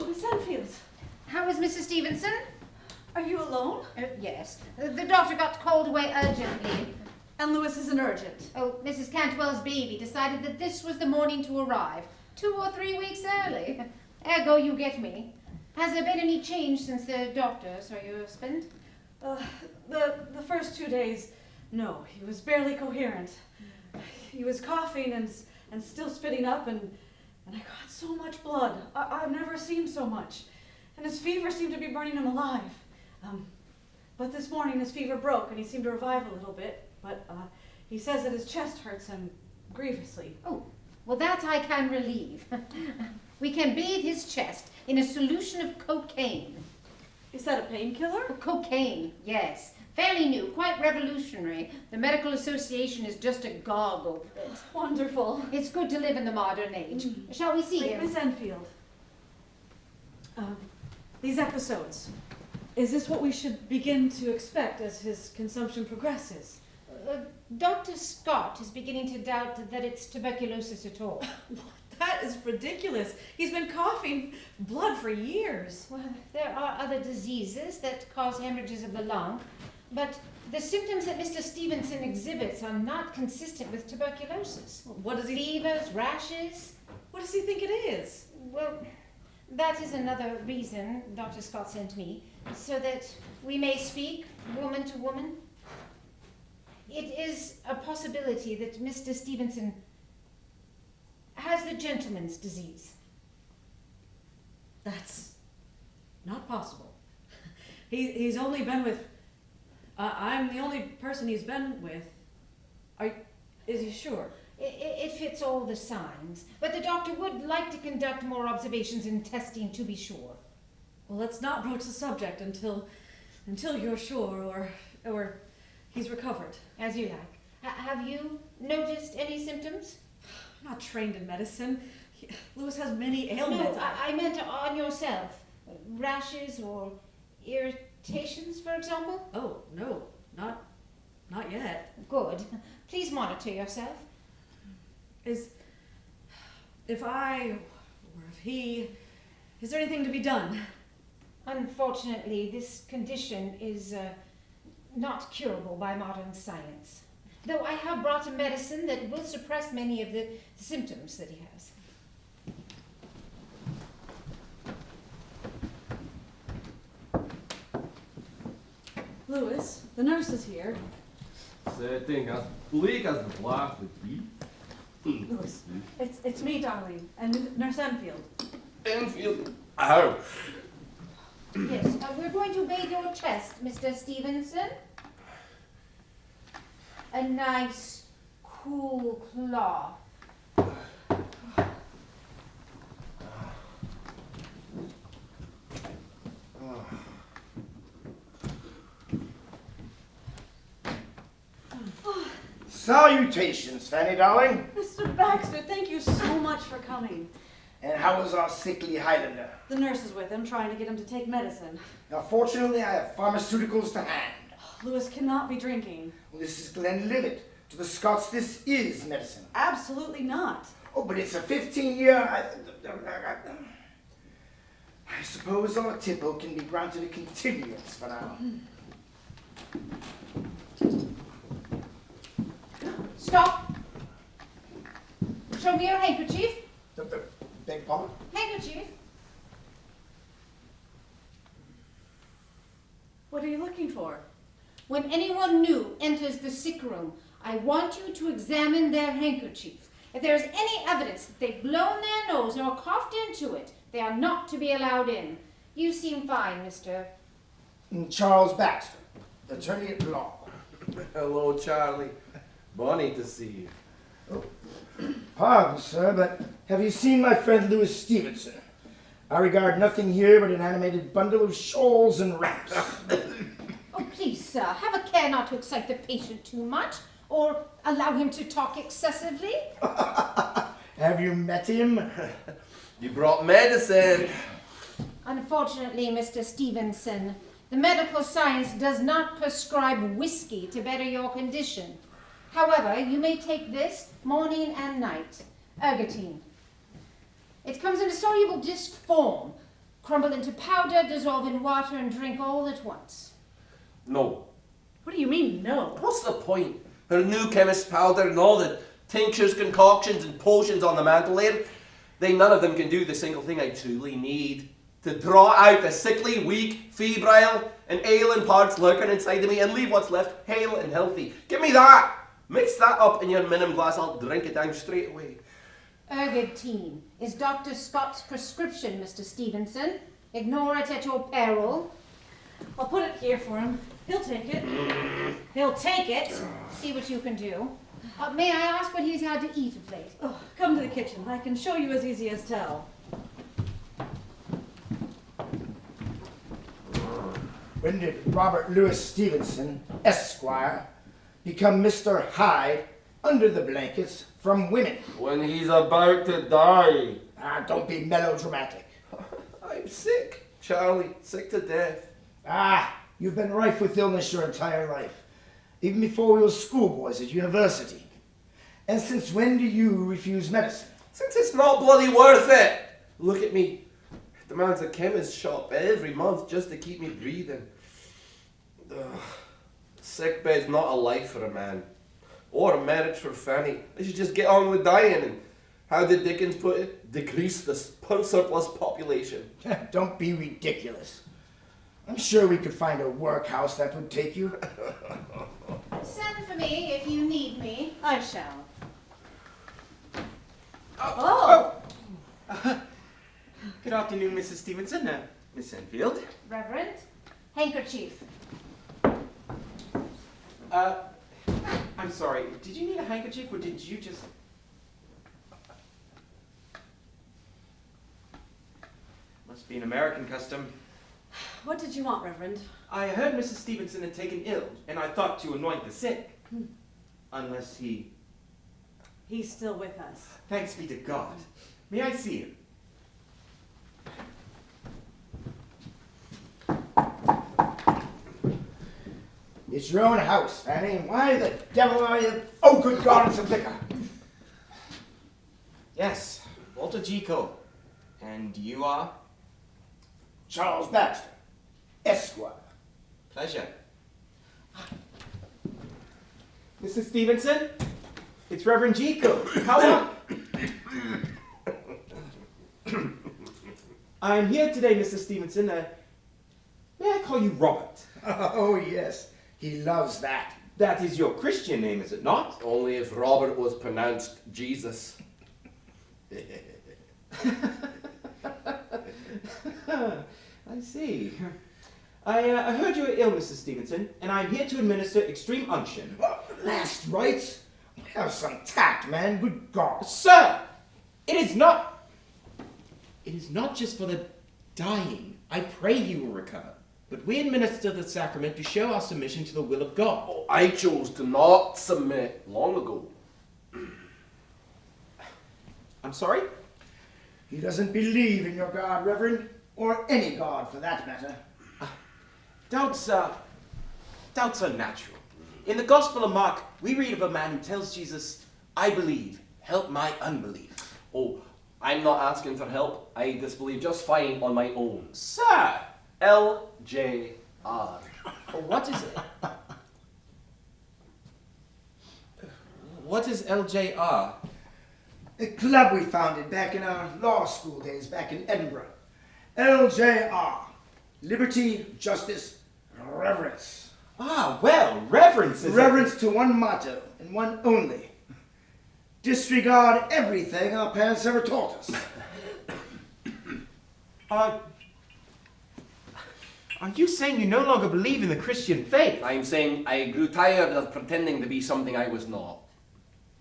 Miss Enfield. How is Mrs. Stevenson? Are you alone? Yes. The doctor got called away urgently. And Lewis isn't urgent. Oh, Mrs. Cantwell's baby decided that this was the morning to arrive. 2 or 3 weeks early. Ergo, you get me. Has there been any change since the doctor saw your husband? The first 2 days, no. He was barely coherent. He was coughing and still spitting up, and I got so much blood. I've never seen so much. And his fever seemed to be burning him alive. But this morning his fever broke and he seemed to revive a little bit. But he says that his chest hurts him grievously. Oh, well that I can relieve. We can bathe his chest in a solution of cocaine. Is that a painkiller? Cocaine, yes. Fairly new, quite revolutionary. The Medical Association is just agog over it. Wonderful. It's good to live in the modern age. Shall we see him? Miss Enfield, these episodes, is this what we should begin to expect as his consumption progresses? Dr. Scott is beginning to doubt that it's tuberculosis at all. That is ridiculous. He's been coughing blood for years. Well, there are other diseases that cause hemorrhages of the lung, but the symptoms that Mr. Stevenson exhibits are not consistent with tuberculosis. What does he... Fevers, rashes. What does he think it is? Well, that is another reason Dr. Scott sent me, so that we may speak woman to woman. It is a possibility that Mr. Stevenson has the gentleman's disease. That's not possible. He's only been with... I'm the only person he's been with. Is he sure? It fits all the signs, but the doctor would like to conduct more observations and testing to be sure. Well, let's not broach the subject until you're sure, or he's recovered. As you like. Have you noticed any symptoms? I'm not trained in medicine. Lewis has many ailments. No, I meant on yourself. Rashes or irritations, for example? Oh, no, not yet. Good. Please monitor yourself. If he, is there anything to be done? Unfortunately, this condition is not curable by modern science. Though I have brought a medicine that will suppress many of the symptoms that he has. Lewis, the nurse is here. Setting as bleak as the black would be. Lewis, it's me, darling, and Nurse Enfield. Enfield. Ow. Yes, we're going to bathe your chest, Mr. Stevenson. A nice, cool cloth. Salutations, Fanny, darling. Mr. Baxter, thank you so much for coming. And how is our sickly Highlander? The nurse is with him, trying to get him to take medicine. Now, fortunately, I have pharmaceuticals to hand. Lewis cannot be drinking. Well, this is Glenlivet. To the Scots, this is medicine. Absolutely not. Oh, but it's a 15-year... I suppose our Tipple can be granted a continuance for now. Stop. Show me your handkerchief. Beg pardon? Handkerchief. What are you looking for? When anyone new enters the sick room, I want you to examine their handkerchief. If there is any evidence that they've blown their nose or coughed into it, they are not to be allowed in. You seem fine, Mr. Charles Baxter, attorney at law. Hello, Charlie. Bonnie to see you. Pardon, sir, but have you seen my friend Louis Stevenson? I regard nothing here but an animated bundle of shawls and wraps. Oh, please, sir, have a care not to excite the patient too much, or allow him to talk excessively. Have you met him? You brought medicine. Unfortunately, Mr. Stevenson, the medical science does not prescribe whiskey to better your condition. However, you may take this morning and night, ergotine. It comes in a soluble disc form. Crumble into powder, dissolve in water, and drink all at once. No. What do you mean, no? What's the point? Her new chemist powder and all the tinctures, concoctions, and potions on the mantle there, none of them can do the single thing I truly need. To draw out the sickly, weak, febrile, and ailing parts lurking inside of me and leave what's left hale and healthy. Give me that! Mix that up in your minim glass, I'll drink it down straight away. Ergotine is Dr. Scott's prescription, Mr. Stevenson. Ignore it at your peril. I'll put it here for him. He'll take it. He'll take it. See what you can do. May I ask what he's had to eat of late? Oh, come to the kitchen. I can show you as easy as tell. When did Robert Louis Stevenson, Esquire, become Mr. Hyde under the blankets from women? When he's about to die. Don't be melodramatic. I'm sick, Charlie. Sick to death. You've been rife with illness your entire life. Even before we were schoolboys at university. And since when do you refuse medicine? Since it's not bloody worth it. Look at me. Demands a chemist shop every month just to keep me breathing. Ugh. Sick bed's not a life for a man. Or a marriage for Fanny. They should just get on with dying and, how did Dickens put it? Decrease the surplus population. Don't be ridiculous. I'm sure we could find a workhouse that would take you. Send for me if you need me. I shall. Good afternoon, Mrs. Stevenson. Miss Enfield. Reverend. Handkerchief. I'm sorry. Did you need a handkerchief or did you just... Must be an American custom. What did you want, Reverend? I heard Mrs. Stevenson had taken ill, and I thought to anoint the sick. Unless he... He's still with us. Thanks be to God. May I see him? It's your own house, Fanny. Why the devil are you... Oh, good God, it's a liquor. Yes, Walter G. Cole. And you are? Charles Baxter, Esquire. Pleasure. Mrs. Stevenson, it's Reverend G. Cole. How are... I'm here today, Mrs. Stevenson. May I call you Robert? Oh, yes. He loves that. That is your Christian name, is it not? Only if Robert was pronounced Jesus. I see. I heard you were ill, Mrs. Stevenson, and I'm here to administer extreme unction. Last rites? Have some tact, man. Good God. Sir, it is not just for the dying. I pray you will recover. But we administer the sacrament to show our submission to the will of God. Oh, I chose to not submit long ago. I'm sorry? He doesn't believe in your God, Reverend, or any God for that matter. Doubts are natural. In the Gospel of Mark, we read of a man who tells Jesus, "I believe, help my unbelief." Oh, I'm not asking for help. I disbelieve just fine on my own. Sir! LJR. What is it? What is LJR? A club we founded back in our law school days back in Edinburgh. LJR. Liberty, justice, reverence. Ah, well, reverence is Reverence to one motto, and one only. Disregard everything our parents ever taught us. Are you saying you no longer believe in the Christian faith? I'm saying I grew tired of pretending to be something I was not.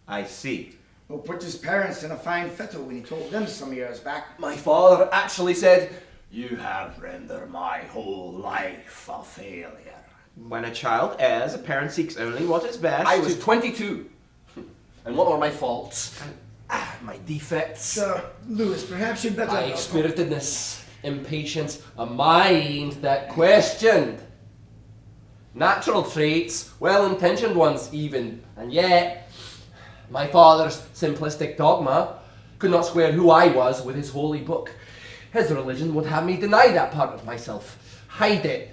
I see. Who put his parents in a fine fettle when he told them some years back. My father actually said, "You have rendered my whole life a failure." When a child errs, a parent seeks only what is best. I was 22. And what were my faults? My defects. Sir Lewis, perhaps you'd better... My spiritedness, impatience, a mind that questioned. Natural traits, well-intentioned ones even, and yet my father's simplistic dogma could not square who I was with his holy book. His religion would have me deny that part of myself, hide it,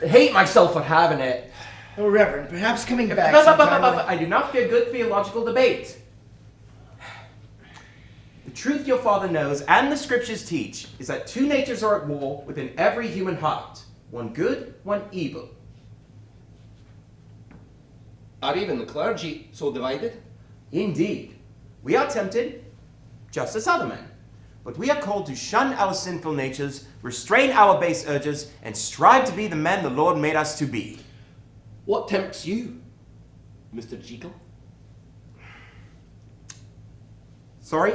hate myself for having it. Oh, Reverend, perhaps coming back I do not fear good theological debate. The truth your father knows and the scriptures teach is that two natures are at war within every human heart. One good, one evil. Are even the clergy so divided? Indeed. We are tempted, just as other men. But we are called to shun our sinful natures, restrain our base urges, and strive to be the men the Lord made us to be. What tempts you, Mr. Jekyll? Sorry?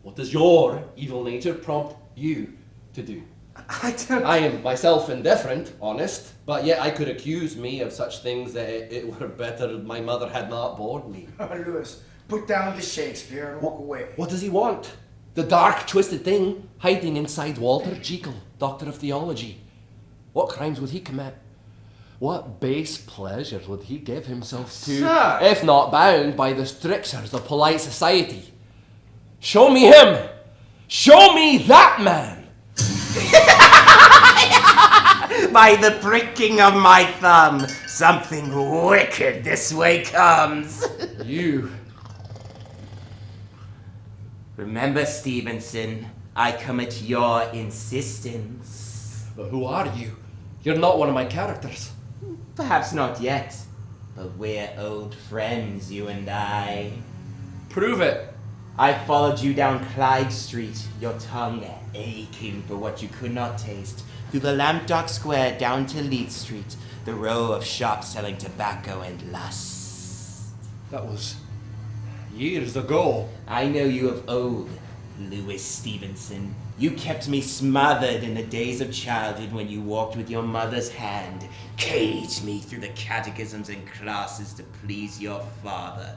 What does your evil nature prompt you to do? I am myself indifferent, honest, but yet I could accuse me of such things that it were better my mother had not borne me. Lewis, put down the Shakespeare and walk away. What does he want? The dark, twisted thing hiding inside Walter Jekyll, Doctor of Theology. What crimes would he commit? What base pleasures would he give himself to, Sir! if not bound by the strictures of polite society? Show me him! Show me that man! By the pricking of my thumb, something wicked this way comes. You. Remember, Stevenson, I come at your insistence. But who are you? You're not one of my characters. Perhaps not yet, but we're old friends, you and I. Prove it. I followed you down Clyde Street, your tongue aching for what you could not taste, through the Lampdock Square down to Leith Street, the row of shops selling tobacco and lust. That was years ago. I know you of old, Lewis Stevenson. You kept me smothered in the days of childhood when you walked with your mother's hand, caged me through the catechisms and classes to please your father.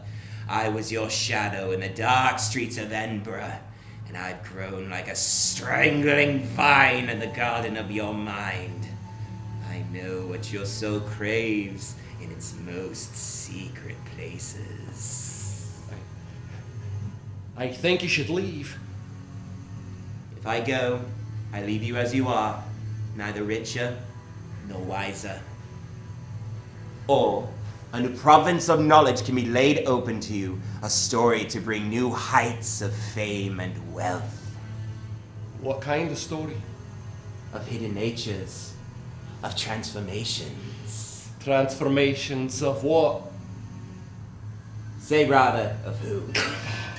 I was your shadow in the dark streets of Edinburgh, and I've grown like a strangling vine in the garden of your mind. I know what your soul craves in its most secret places. I think you should leave. If I go, I leave you as you are, neither richer nor wiser. Or a new province of knowledge can be laid open to you, a story to bring new heights of fame and wealth. What kind of story? Of hidden natures, of transformations. Transformations of what? Say rather, of who?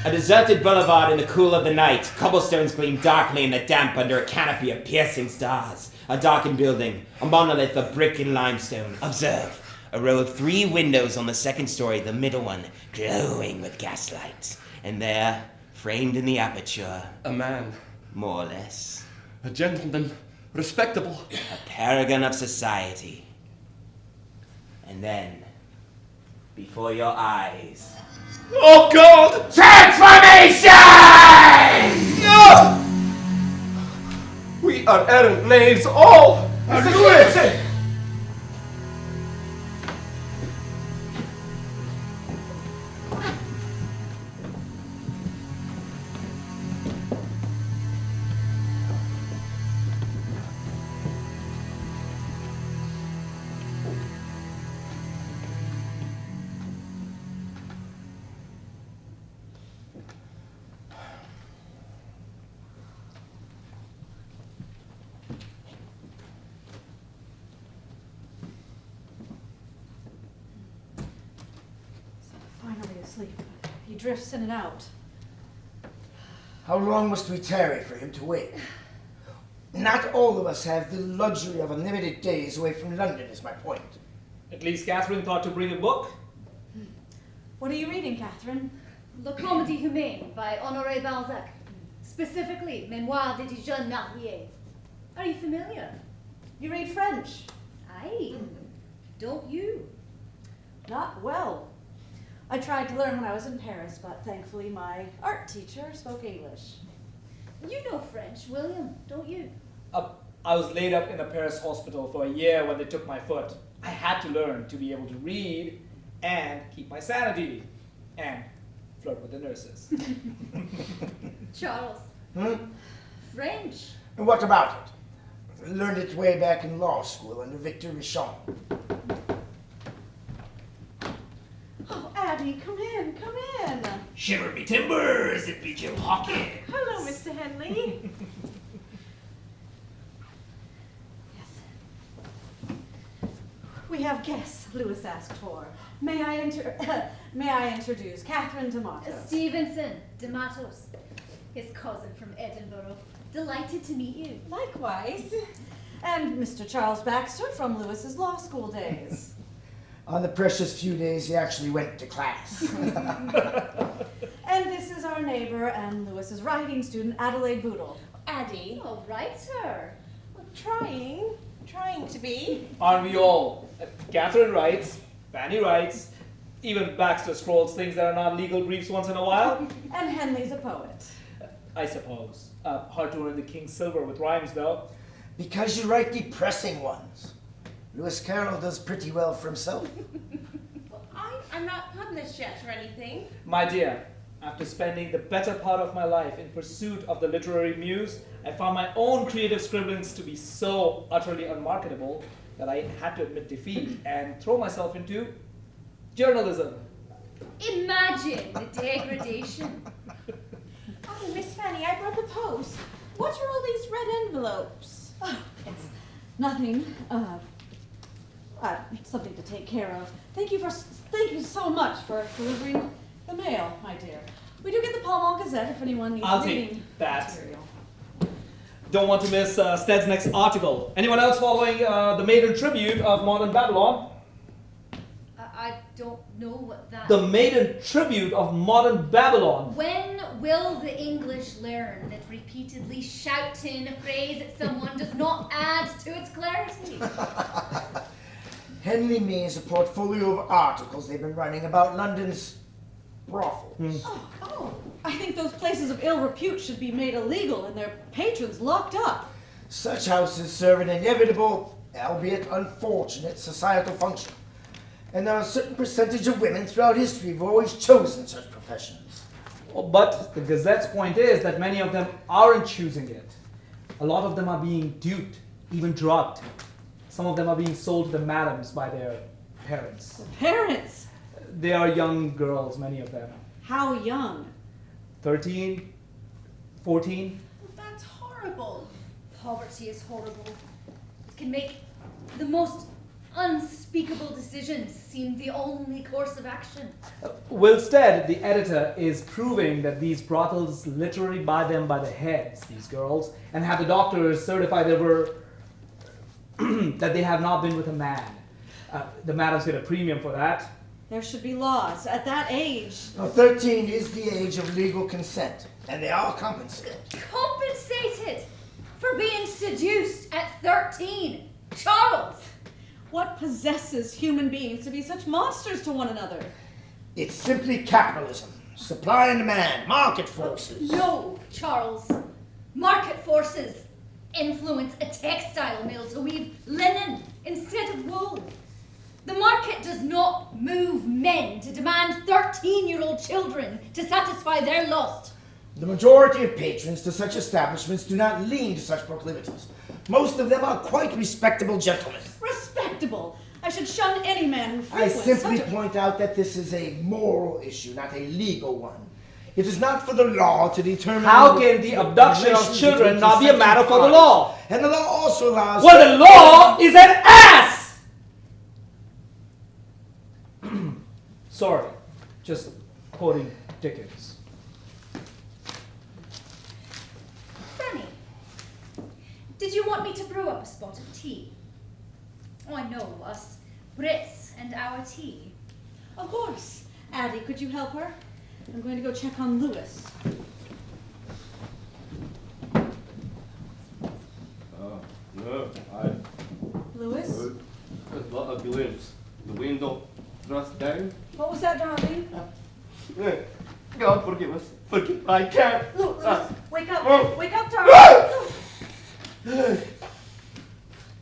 A deserted boulevard in the cool of the night. Cobblestones gleam darkly in the damp under a canopy of piercing stars. A darkened building, a monolith of brick and limestone. Observe. A row of 3 windows on the second story, the middle one glowing with gaslight. And there, framed in the aperture, A man. more or less, A gentleman. Respectable. a paragon of society. And then, before your eyes, Oh God! transformation! up! We are errant knaves all! Now, Louis! Finally asleep. He drifts in and out. How long must we tarry for him to wake? Not all of us have the luxury of unlimited days away from London, is my point. At least Catherine thought to bring a book. What are you reading, Catherine? Le Comédie Humaine by Honoré Balzac. Specifically, Memoires de Jeune Marié. Are you familiar? You read French? Aye. Don't you? Not well. I tried to learn when I was in Paris, but thankfully my art teacher spoke English. You know French, William, don't you? I was laid up in a Paris hospital for a year when they took my foot. I had to learn to be able to read and keep my sanity and flirt with the nurses. Charles. French. And what about it? Learned it way back in law school under Victor Richon. Oh, Addie, come in, come in. Shiver me timbers, it be Jim Hawkins. Hello, Mr. Henley. We have guests Louis asked for. May I introduce Catherine D'Amato? Stevenson, D'Amatos. His cousin from Edinburgh. Delighted to meet you. Likewise. And Mr. Charles Baxter from Lewis's law school days. On the precious few days he actually went to class. And this is our neighbor and Lewis's writing student, Adelaide Boodle. Addie. Oh, writer. Trying to be. Aren't we all? Catherine writes, Fanny writes, even Baxter scrolls things that are not legal briefs once in a while. And Henley's a poet. I suppose. Hard to earn the king's silver with rhymes, though. Because you write depressing ones. Lewis Carroll does pretty well for himself. Well, I'm not published yet or anything. My dear, after spending the better part of my life in pursuit of the literary muse, I found my own creative scribblings to be so utterly unmarketable that I had to admit defeat and throw myself into journalism. Imagine the degradation. Oh, Miss Fanny, I brought the post. What are all these red envelopes? Oh, it's nothing. Something to take care of. Thank you so much for delivering the mail, my dear. We do get the Pall Mall Gazette if anyone needs I'll reading take that. material. Don't want to miss Stead's next article. Anyone else following the maiden tribute of modern Babylon? I don't know what that The maiden tribute of modern Babylon. When will the English learn that repeatedly shouting a phrase at someone does not add to its clarity? Henley means a portfolio of articles they've been writing about London's brothels. Oh, I think those places of ill repute should be made illegal and their patrons locked up. Such houses serve an inevitable, albeit unfortunate, societal function. And a certain percentage of women throughout history have always chosen such professions. Oh, but the Gazette's point is that many of them aren't choosing it. A lot of them are being duped, even drugged. Some of them are being sold to the madams by their parents. The parents? They are young girls, many of them. How young? 13, 14. That's horrible. Poverty is horrible. It can make the most unspeakable decisions seem the only course of action. Wilstead, the editor, is proving that these brothels literally buy them by the heads, these girls, and have the doctors certify they were that they have not been with a man. The madams get a premium for that. There should be laws at that age. Now, 13 is the age of legal consent, and they are compensated. Compensated for being seduced at 13. Charles! What possesses human beings to be such monsters to one another? It's simply capitalism. Supply and demand, market forces. No, Charles. Market forces influence a textile mill to weave linen instead of wool. The market does not move men to demand 13-year-old children to satisfy their lust. The majority of patrons to such establishments do not lean to such proclivities. Most of them are quite respectable gentlemen. Respectable. I should shun any man who I frequents simply such a... point out that this is a moral issue, not a legal one. It is not for the law to determine... How can the abduction of children not be a matter for the law? And the law also allows... Well, the law is an ass! Sorry, just quoting Dickens. Franny, did you want me to brew up a spot of tea? Oh, I know us Brits and our tea. Of course. Addie, could you help her? I'm going to go check on Lewis. No, Lewis? a lot of glimpse. The window thrust down. What was that, darling? God forgive us. Forgive. I can't. Lewis, wake up. Oh. Wake up, darling.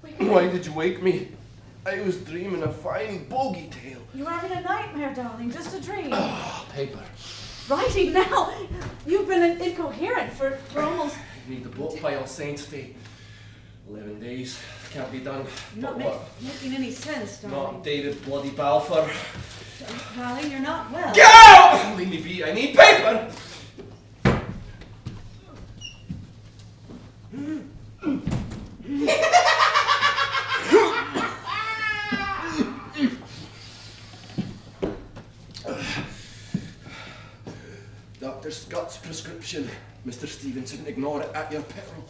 Wake up. Why did you wake me? I was dreaming a fine bogey tale. You were having a nightmare, darling. Just a dream. Paper. Writing now. You've been incoherent for almost... I need the book by All Saints Day. 11 days. Can't be done. Not But what? making any sense, darling. Not dated bloody Balfour. Darling, you're not well. Get out! Leave me be. I need paper. Dr. Scott's prescription. Mr. Stevenson, ignore it at your peril.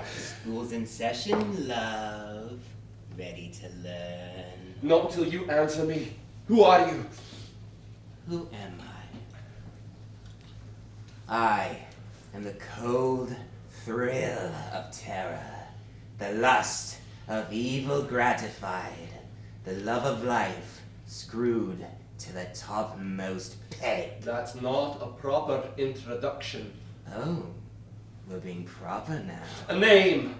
School's in session, love. Ready to learn. Not till you answer me. Who are you? Who am I? I am the cold thrill of terror, the lust of evil gratified, the love of life screwed to the topmost peg. That's not a proper introduction. Oh, we're being proper now. A name.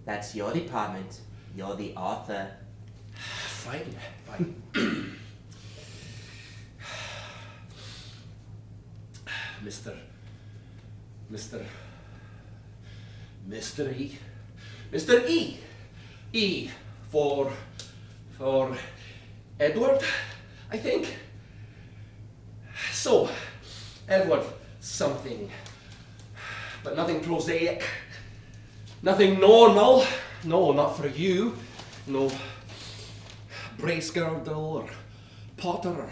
That's your department. You're the author. Fine, fine. Mr. E. Mr. E. E for Edward, I think. So, Edward something. But nothing prosaic. Nothing normal. No, not for you. No Bracegirdle or Potter or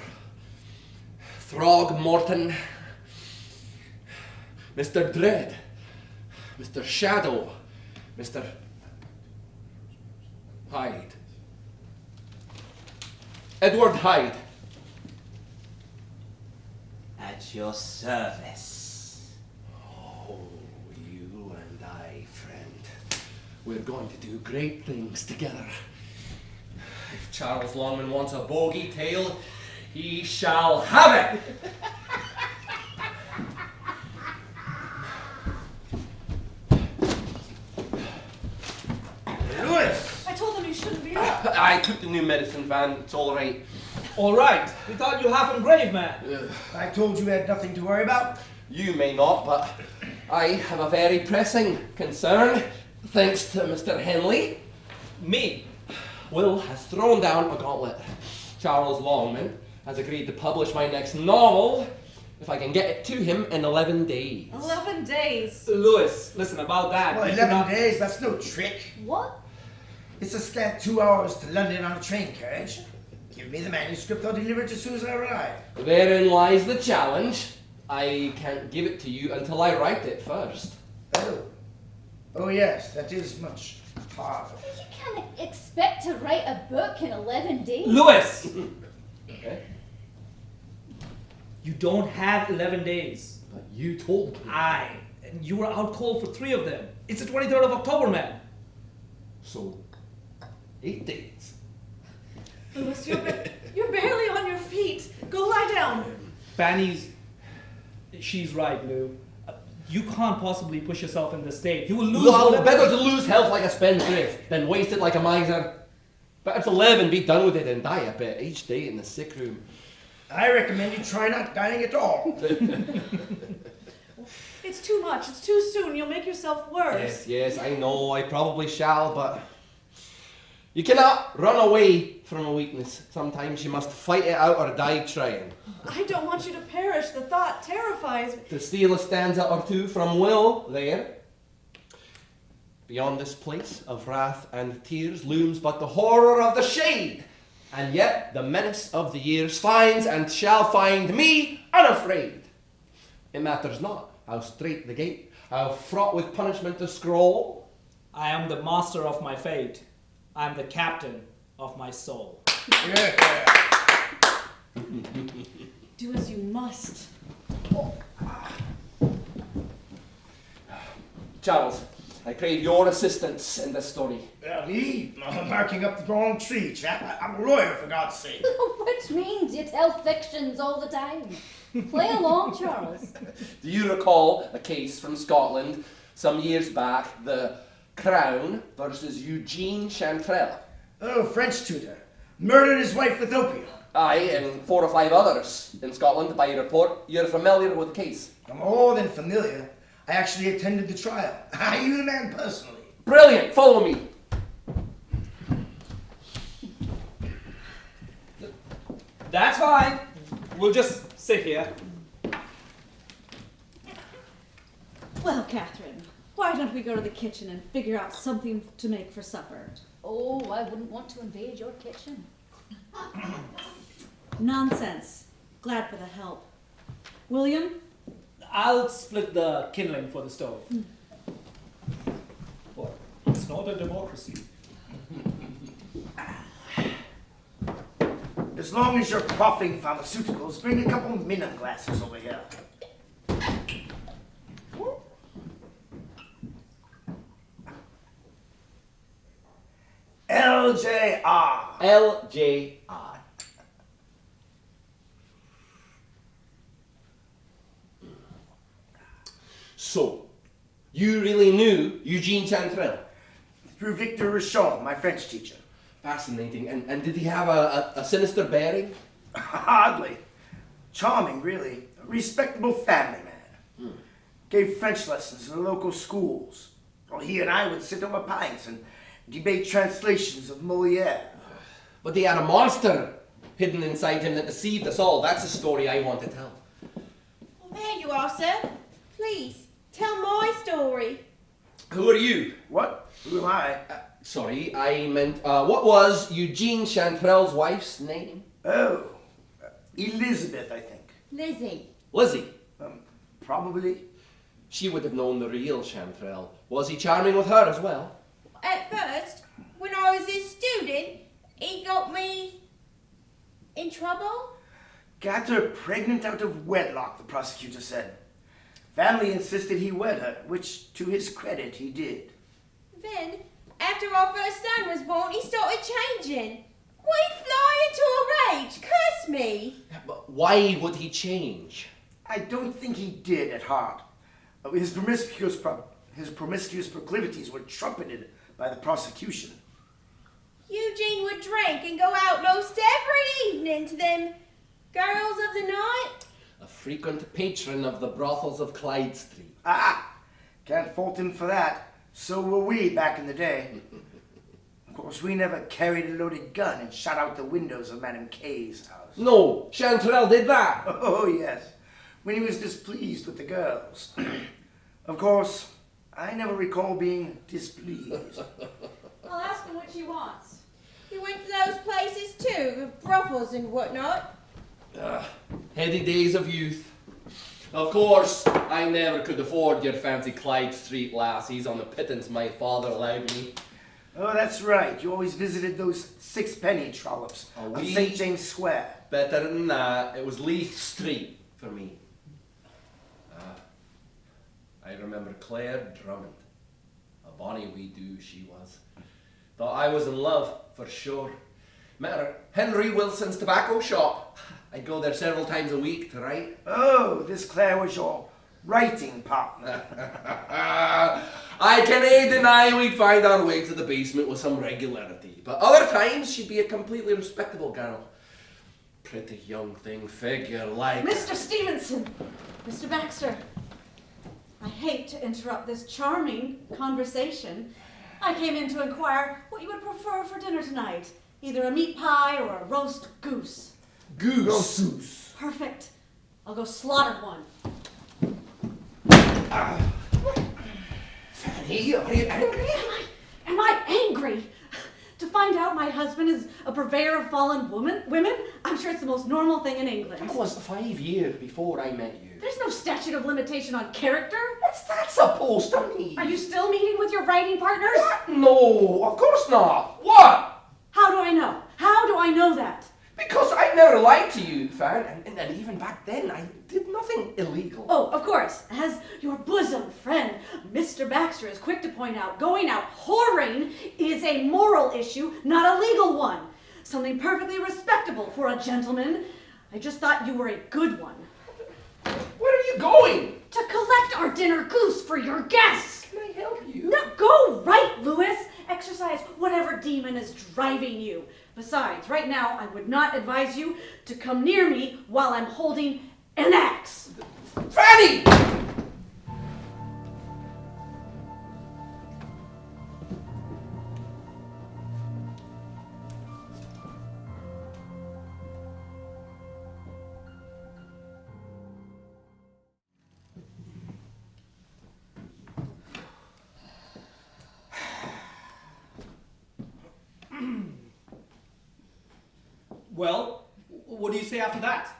Throgmorton. Mr. Dread. Mr. Shadow. Mr. Hyde. Edward Hyde. At your service. Oh, you and I, friend. We're going to do great things together. If Charles Longman wants a bogey tale, he shall have it! Lewis! I told them you shouldn't be up. I took the new medicine van, it's all right. All right, we thought you half and grave, man. I told you had nothing to worry about. You may not, but I have a very pressing concern, thanks to Mr. Henley. Me. Will has thrown down a gauntlet. Charles Longman has agreed to publish my next novel if I can get it to him in 11 days. 11 days. Lewis, listen about that. Well, You 11 cannot- days, that's no trick. What? It's a scant 2 hours to London on a train carriage. Give me the manuscript, I'll deliver it as soon as I arrive. Therein lies the challenge. I can't give it to you until I write it first. Oh. Oh yes, that is much harder. You can't expect to write a book in 11 days. Lewis! Okay? You don't have 11 days. But you told me. Aye. And you were out cold for 3 of them. It's the 23rd of October, man. So, 8 days. Louis, you're barely on your feet. Go lie down. She's right, Lou. You can't possibly push yourself in this state. You will lose. Well, whatever- better to lose health like a spendthrift than waste it like a miser. Better to live and be done with it than die a bit each day in the sick room. I recommend you try not dying at all. It's too much. It's too soon. You'll make yourself worse. Yes, I know, I probably shall, but you cannot run away from a weakness. Sometimes you must fight it out or die trying. I don't want you to perish. The thought terrifies me. To steal a stanza or two from Will there. Beyond this place of wrath and tears looms but the horror of the shade, and yet the menace of the years finds and shall find me unafraid. It matters not how strait the gate, how fraught with punishment the scroll. I am the master of my fate. I am the captain of my soul. Do as you must. Charles, I crave your assistance in this story. Me? I'm barking up the wrong tree, chap. I'm a lawyer, for God's sake. Which means you tell fictions all the time. Play along, Charles. Do you recall a case from Scotland some years back, the Crown versus Eugene Chantrelle? Oh, French tutor. Murdered his wife with opium. Aye, and 4 or 5 others in Scotland by report. You're familiar with the case? I'm more than familiar. I actually attended the trial. I knew the man personally. Brilliant! Follow me. That's fine. We'll just sit here. Well, Catherine, why don't we go to the kitchen and figure out something to make for supper? Oh, I wouldn't want to invade your kitchen. Nonsense. Glad for the help. William? I'll split the kindling for the stove. What? It's not a democracy. As long as you're quaffing pharmaceuticals, bring a couple minnow glasses over here. LJR. LJR. So, you really knew Eugene Chantrelle? Through Victor Richomme, my French teacher. Fascinating. And did he have a sinister bearing? Hardly. Charming, really. A respectable family man. Gave French lessons in the local schools. Well, he and I would sit over pints and debate translations of Moliere. But he had a monster hidden inside him that deceived us all. That's the story I want to tell. Well, there you are, sir. Please, tell my story. Who are you? What? Who am I? Sorry, I meant, what was Eugene Chantrelle's wife's name? Oh, Elizabeth, I think. Lizzie. Lizzie. Probably. She would have known the real Chantrelle. Was he charming with her as well? At first, when I was his student, he got me in trouble. Got her pregnant out of wedlock, the prosecutor said. Family insisted he wed her, which, to his credit, he did. Then, after our first son was born, he started changing. We'd fly into a rage, curse me. But why would he change? I don't think he did at heart. His promiscuous proclivities were trumpeted by the prosecution. Eugene would drink and go out most every evening to them girls of the night. A frequent patron of the brothels of Clyde Street. Can't fault him for that. So were we back in the day. Of course, we never carried a loaded gun and shot out the windows of Madame K's house. No, Chantrelle did that. Oh, yes. When he was displeased with the girls. Of course, I never recall being displeased. I'll ask him what she wants. You went to those places too, the brothels and whatnot. Heady days of youth. Of course, I never could afford your fancy Clyde Street lassies on the pittance my father allowed me. Oh, that's right. You always visited those sixpenny trollops on St. James Square. Better than that, it was Leith Street for me. I remember Claire Drummond. A bonny wee do she was. Thought I was in love, for sure. Met her at Henry Wilson's tobacco shop. I'd go there several times a week to write. Oh, this Claire was your writing partner. I can deny we'd find our way to the basement with some regularity, but other times she'd be a completely respectable girl. Pretty young thing, figure like... Mr. Stevenson! Mr. Baxter, I hate to interrupt this charming conversation. I came in to inquire what you would prefer for dinner tonight. Either a meat pie or a roast goose. Goose. Perfect. I'll go slaughter one. Fanny, are you angry? Am I angry? To find out my husband is a purveyor of fallen women? I'm sure it's the most normal thing in England. That was 5 years before I met you. There's no statute of limitation on character. What's that supposed to mean? Are you still meeting with your writing partners? What? No, of course not. What? How do I know? How do I know that? Because I never lied to you, Fan, and even back then I did nothing illegal. Oh, of course. As your bosom friend, Mr. Baxter is quick to point out, going out whoring is a moral issue, not a legal one. Something perfectly respectable for a gentleman. I just thought you were a good one. Where are you going? To collect our dinner goose for your guests. Can I help you? No, go right, Louis. Exercise whatever demon is driving you. Besides, right now, I would not advise you to come near me while I'm holding an axe. Fanny! Well, what do you say after that?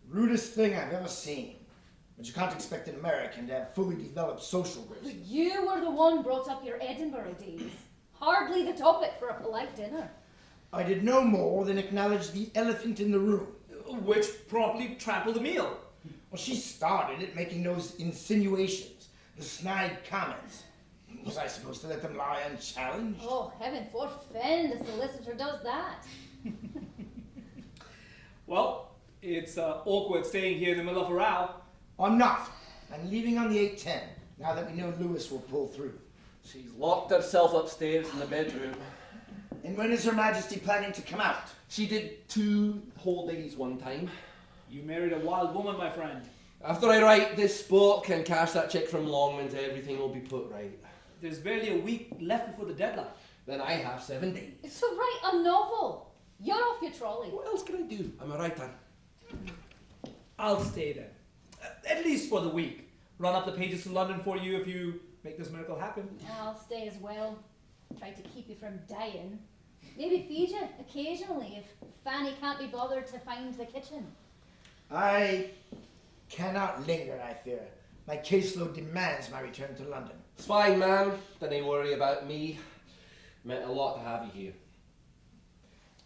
Rudest thing I've ever seen. But you can't expect an American to have fully developed social graces. You were the one brought up your Edinburgh days. Hardly the topic for a polite dinner. I did no more than acknowledge the elephant in the room. Which promptly trampled the meal. Well, she started it making those insinuations, the snide comments. Was I supposed to let them lie unchallenged? Oh, heaven forfend a solicitor does that. Well, it's awkward staying here in the middle of a row. I'm not. I'm leaving on the 8:10, now that we know Lewis will pull through. She's locked herself upstairs in the bedroom. And when is Her Majesty planning to come out? She did 2 whole days one time. You married a wild woman, my friend. After I write this book and cash that check from Longman's, everything will be put right. There's barely a week left before the deadline. Then I have 7 days. To write a novel. You're off your trolley. What else can I do? I'm a writer. I'll stay then. At least for the week. Run up the pages to London for you if you make this miracle happen. I'll stay as well. Try to keep you from dying. Maybe feed you occasionally if Fanny can't be bothered to find the kitchen. I cannot linger, I fear. My caseload demands my return to London. It's fine, man. Don't worry about me. Meant a lot to have you here.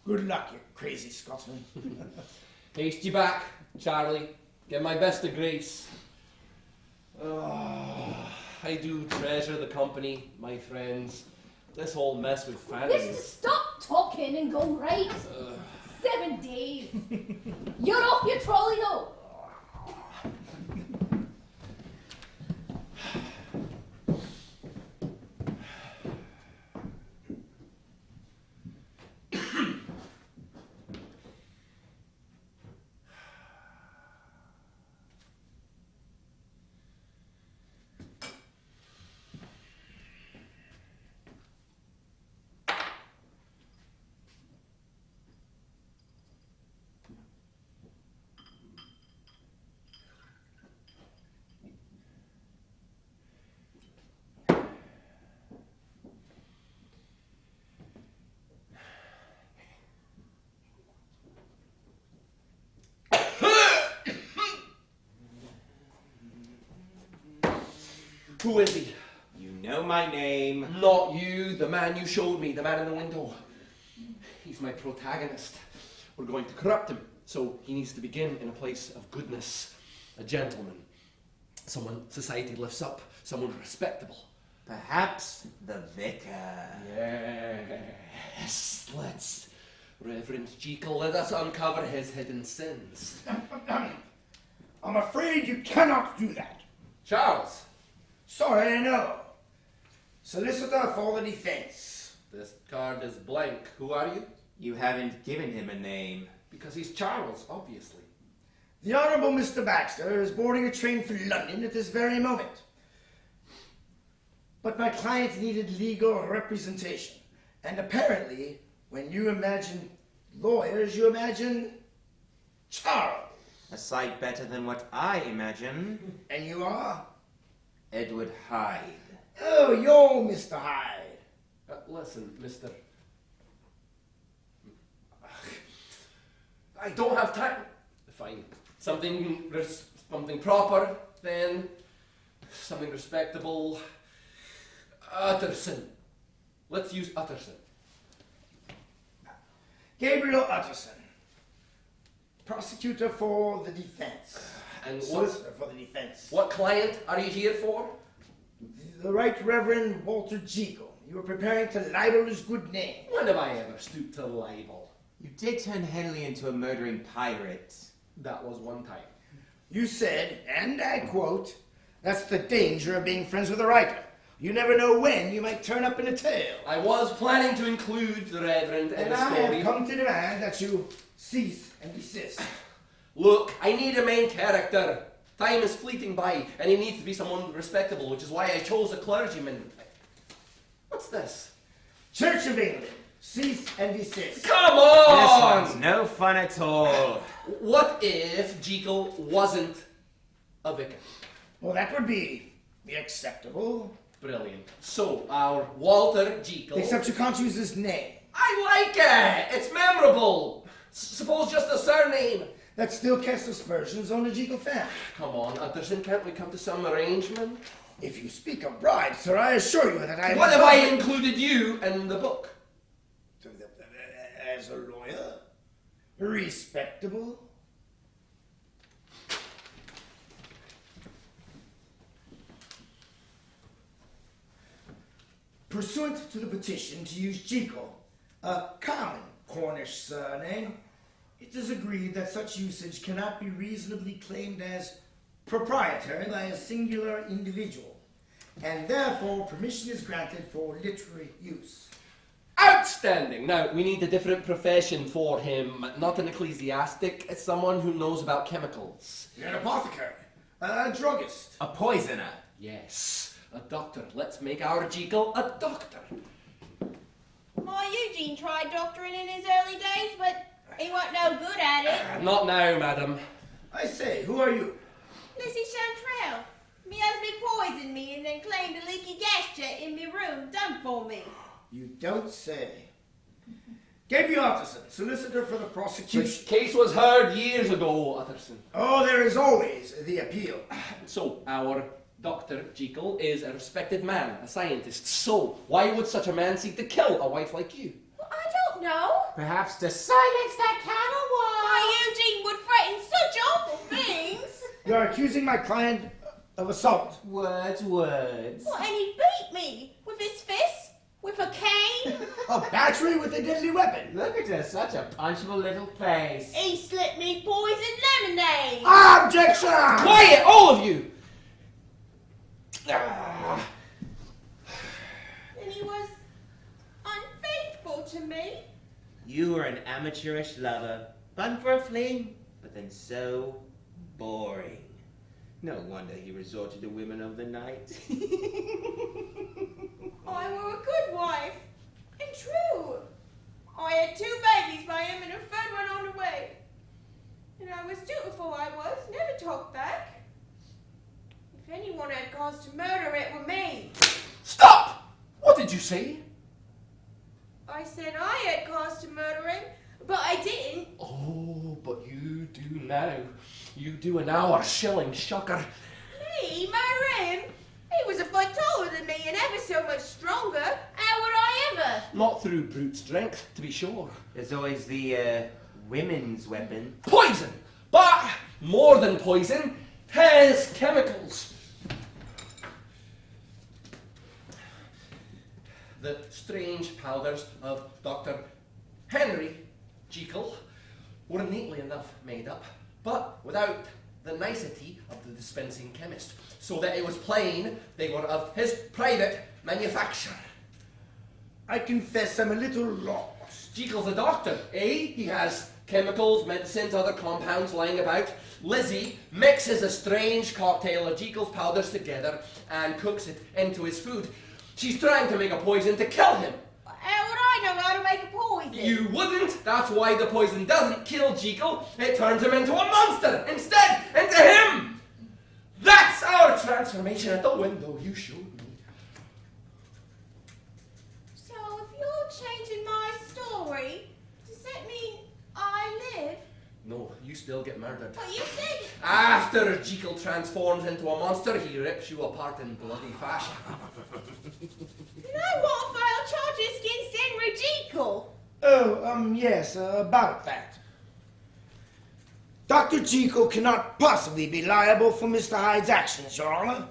Good luck, you crazy Scotsman. Haste you back, Charlie. Give my best to Grace. I do treasure the company, my friends. This whole mess with Fanny. Mister, stop talking and go right. 7 days. You're off your trolley though. Who is he? You know my name. Not you, the man you showed me, the man in the window. He's my protagonist. We're going to corrupt him, so he needs to begin in a place of goodness. A gentleman. Someone society lifts up. Someone respectable. Perhaps the vicar. Yes, let's, Reverend Jekyll, let us uncover his hidden sins. I'm afraid you cannot do that. Charles. Sorry, no. Solicitor for the defense. This card is blank. Who are you? You haven't given him a name. Because he's Charles, obviously. The Honourable Mr. Baxter is boarding a train for London at this very moment. But my client needed legal representation. And apparently, when you imagine lawyers, you imagine Charles. A sight better than what I imagine. And you are? Edward Hyde. Oh, you're Mr. Hyde. Listen, Mr. I don't have time. Fine. Something proper, then. Something respectable. Utterson. Let's use Utterson. Gabriel Utterson. Prosecutor for the defense. And Solicitor for the defense. what client are you here for? The Right Reverend Walter Jekyll. You were preparing to libel his good name. When have I ever stooped to libel? You did turn Henley into a murdering pirate. That was one time. You said, and I quote, "That's the danger of being friends with a writer. You never know when you might turn up in a tale." I was planning to include the Reverend in And the I story. have come to demand that you cease and desist. Look, I need a main character. Time is fleeting by, and he needs to be someone respectable, which is why I chose a clergyman. What's this? Church of England, cease and desist. Come This on! one's no fun at all. What if Jekyll wasn't a vicar? Well, that would be acceptable. Brilliant. So, our Walter Jekyll... Except you can't use his name. I like it! It's memorable! Suppose just a surname. That still casts aspersions on the Jekyll family. Come on, Utterson, can't we come to some arrangement? If you speak of bribes, sir, I assure you that I am... What if I included you in the book? As a lawyer? Respectable? Pursuant to the petition to use Jekyll, a common Cornish surname, it is agreed that such usage cannot be reasonably claimed as proprietary by a singular individual, and therefore permission is granted for literary use. Outstanding! Now, we need a different profession for him. Not an ecclesiastic, it's someone who knows about chemicals. An apothecary, a druggist. A poisoner. Yes, a doctor. Let's make our Jekyll a doctor. My Eugene tried doctoring in his early days, but he wasn't no good at it. Not now, madam. I say, who are you? Lizzie Chantrell. Me husband poisoned me and then claimed a leaky gas jet in me room done for me. You don't say. Gabriel Utterson, solicitor for the The prosecution. case was heard years ago, Utterson. Oh, there is always the appeal. So, our Dr. Jekyll is a respected man, a scientist. So, why would such a man seek to kill a wife like you? Well, I don't know. Perhaps to silence that Why Eugene would threaten such awful things. You're accusing my client of assault. Words. Well, and he beat me with his fist, with a cane. A battery with a deadly weapon. Look at her, such a punchable little face. He slipped me poisoned lemonade. Objection! Quiet, all of you! Ah. And he was unfaithful to me. You were an amateurish lover, fun for a fling, but then so boring. No wonder he resorted to women of the night. I were a good wife, and true. I had 2 babies by him and a third one on the way. And I was dutiful, I was, never talked back. If anyone had cause to murder, it were me. Stop! What did you say? I said I had cause to murder him, but I didn't. Oh, but you do now. You do an hour, shilling shucker. Me murder him? He was a and ever so much stronger. How would I ever? Not through brute strength, to be sure. There's always the, women's weapon. Poison! But more than poison, has chemicals. The strange powders of Dr. Henry Jekyll were neatly enough made up, but without the nicety of the dispensing chemist, so that it was plain they were of his private manufacture. I confess I'm a little lost. Jekyll's a doctor, eh? He has chemicals, medicines, other compounds lying about. Lizzie mixes a strange cocktail of Jekyll's powders together and cooks it into his food. She's trying to make a poison to kill him. How would I know how to make a poison? You wouldn't. That's why the poison doesn't kill Jekyll. It turns him into a monster instead, into him. That's our transformation at the window you showed me. So if you're changing my story, does that mean I live? No, you still get murdered. But you said... After Jekyll transforms into a monster, he rips you apart in bloody fashion. Then I want to file charges against Henry Jekyll. Oh, yes, about that. Dr. Jekyll cannot possibly be liable for Mr. Hyde's actions, Your Honor.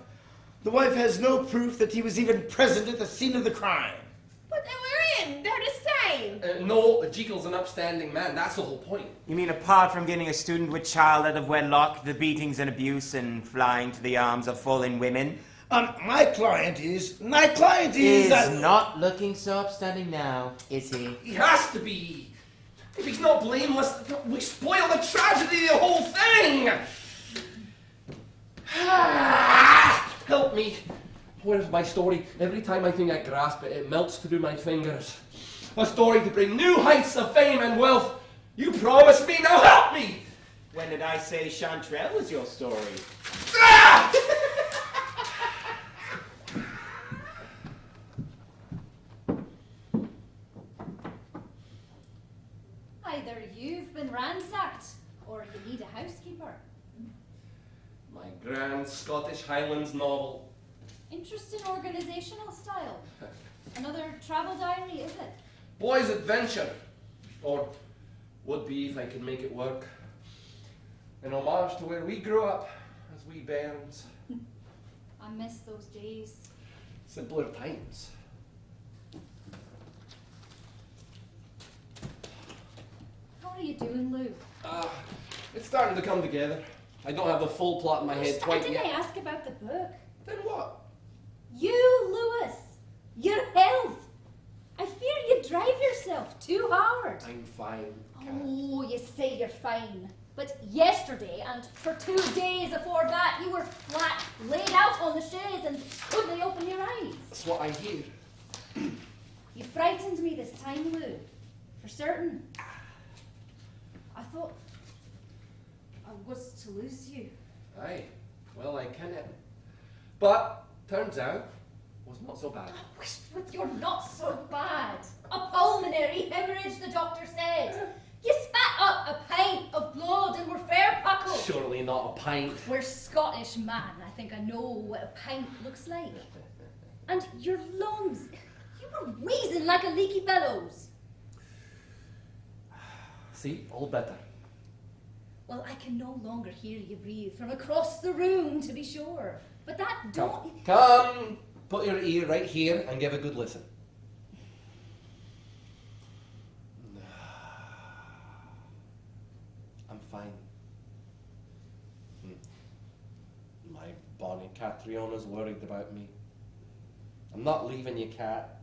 The wife has no proof that he was even present at the scene of the crime. But they were in. They're the same. No, Jekyll's an upstanding man. That's the whole point. You mean apart from getting a student with child out of wedlock, the beatings and abuse, and flying to the arms of fallen women? My client is Not looking so upstanding now, is he? He has to be. If he's not blameless, we spoil the tragedy of the whole thing. Help me. Where's my story? Every time I think I grasp it, it melts through my fingers. A story to bring new heights of fame and wealth. You promised me, now help me! When did I say Chanterelle was your story? Ah! Either you've been ransacked, or you need a housekeeper. My grand Scottish Highlands novel. Interesting organizational style. Another travel diary, is it? Boy's adventure. Or would be if I could make it work. An homage to where we grew up as wee bairns. I miss those days. Simpler times. How are you doing, Lou? It's starting to come together. I don't have the full plot in my head quite Didn't I yet. ask about the book? Then what? You, Lewis! Your health! I fear you drive yourself too hard. I'm fine, Kat. Oh, you say you're fine. But yesterday, and for 2 days before that, you were flat, laid out on the chaise and couldn't open your eyes. That's what I hear. You frightened me this time, Lou. For certain. I thought I was to lose you. Aye. Well, I can happen. But turns out was not so bad. I wished with your not so bad. A pulmonary hemorrhage, the doctor said. You spat up a pint of blood and were fair puckled. Surely not a pint. We're Scottish, man. I think I know what a pint looks like. And your lungs, you were wheezing like a leaky bellows. See, all better. Well, I can no longer hear you breathe from across the room, to be sure. But that don't... Come, put your ear right here and give a good listen. I'm fine. My bonny Catriona's worried about me. I'm not leaving you, Cat.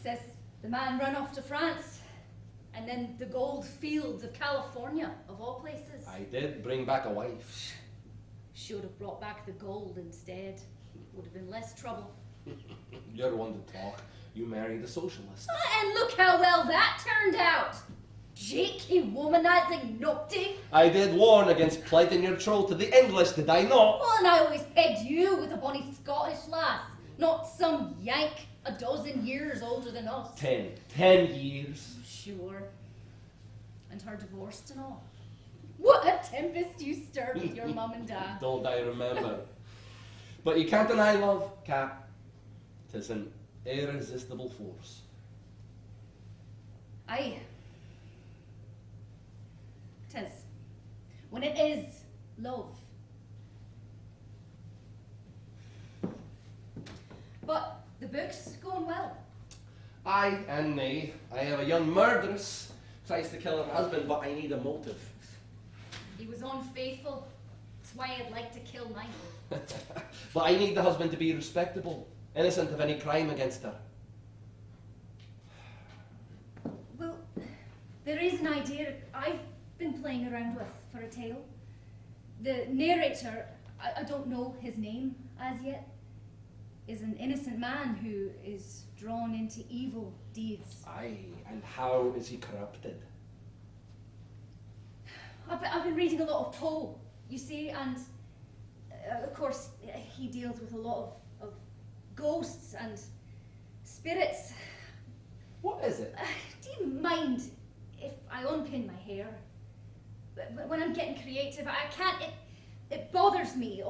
Says the man run off to France, and then the gold fields of California, of all places. I did bring back a wife. Should have brought back the gold instead. Would have been less trouble. You're one to talk. You married a socialist. And look how well that turned out. Jake, you womanizing nutty. I did warn against plighting your troth to the English, did I not? Well, and I always pegged you with a bonny Scottish lass, not some Yank a dozen years older than us. 10 years. Sure. And her divorced and all. What a tempest you stirred with your mum and dad. Don't I remember? But you can't deny love, Cap. 'Tis an irresistible force. Aye. 'Tis. When it is love. But the book's going well. Aye and nay. I have a young murderess. Tries to kill her husband, but I need a motive. He was unfaithful. That's why I'd like to kill mine. But I need the husband to be respectable, innocent of any crime against her. Well, there is an idea I've been playing around with for a tale. The narrator, I don't know his name as yet, is an innocent man who is drawn into evil deeds. Aye, and how is he corrupted? I've been reading a lot of Poe, you see, and of course he deals with a lot of ghosts and spirits. What is it? Do you mind if I unpin my hair? When I'm getting creative, I can't, it bothers me.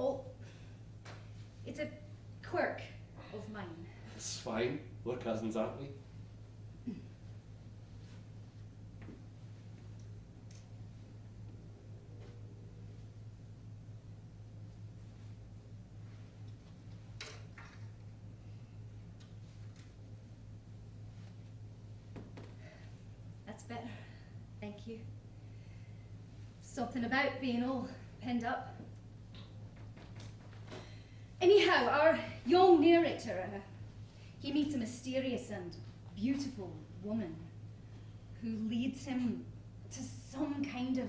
It's a quirk of mine. It's fine. We're cousins, aren't we? That's better. Thank you. Something about being all pinned up. Anyhow, our young narrator, he meets a mysterious and beautiful woman who leads him to some kind of,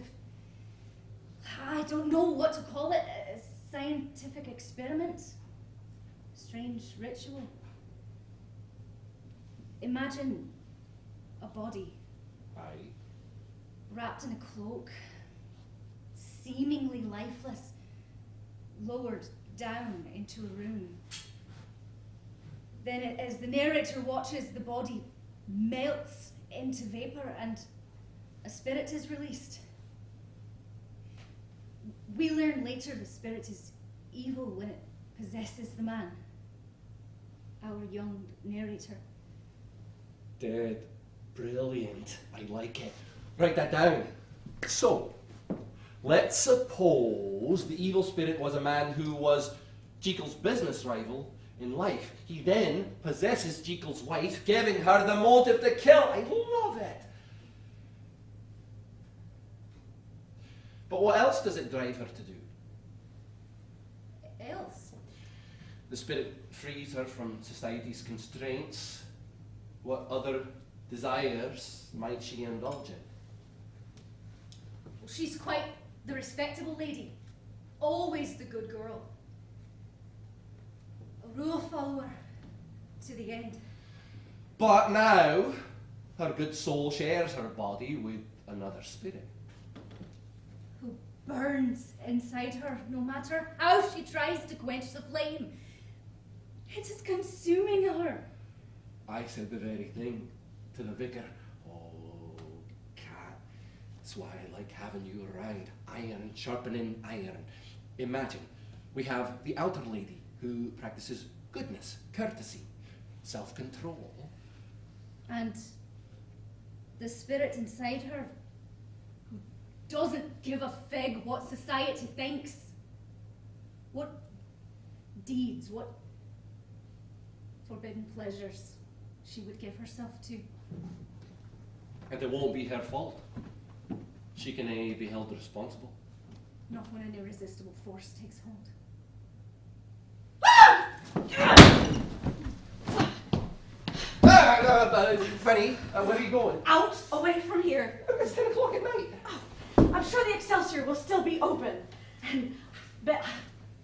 I don't know what to call it, a scientific experiment, strange ritual. Imagine a body Aye. wrapped in a cloak, seemingly lifeless, lowered down into a room. Then, as the narrator watches, the body melts into vapor and a spirit is released. We learn later the spirit is evil when it possesses the man, our young narrator. Dead. Brilliant. I like it. Write that down. So, let's suppose the evil spirit was a man who was Jekyll's business rival in life. He then possesses Jekyll's wife, giving her the motive to kill. I love it. But what else does it drive her to do? Else? The spirit frees her from society's constraints. What other desires might she indulge in? Well, she's quite the respectable lady, always the good girl. A rule follower to the end. But now, her good soul shares her body with another spirit. Who burns inside her no matter how she tries to quench the flame. It is consuming her. I said the very thing to the vicar. Oh, Cat, that's why I like having you around. Iron sharpening iron. Imagine, we have the outer lady who practices goodness, courtesy, self-control. And the spirit inside her who doesn't give a fig what society thinks. What deeds, what forbidden pleasures she would give herself to. And it won't be her fault. She can be held responsible. Not when an irresistible force takes hold. Fanny, where are you going? Out, away from here. Look, it's 10 o'clock at night. I'm sure the Excelsior will still be open. And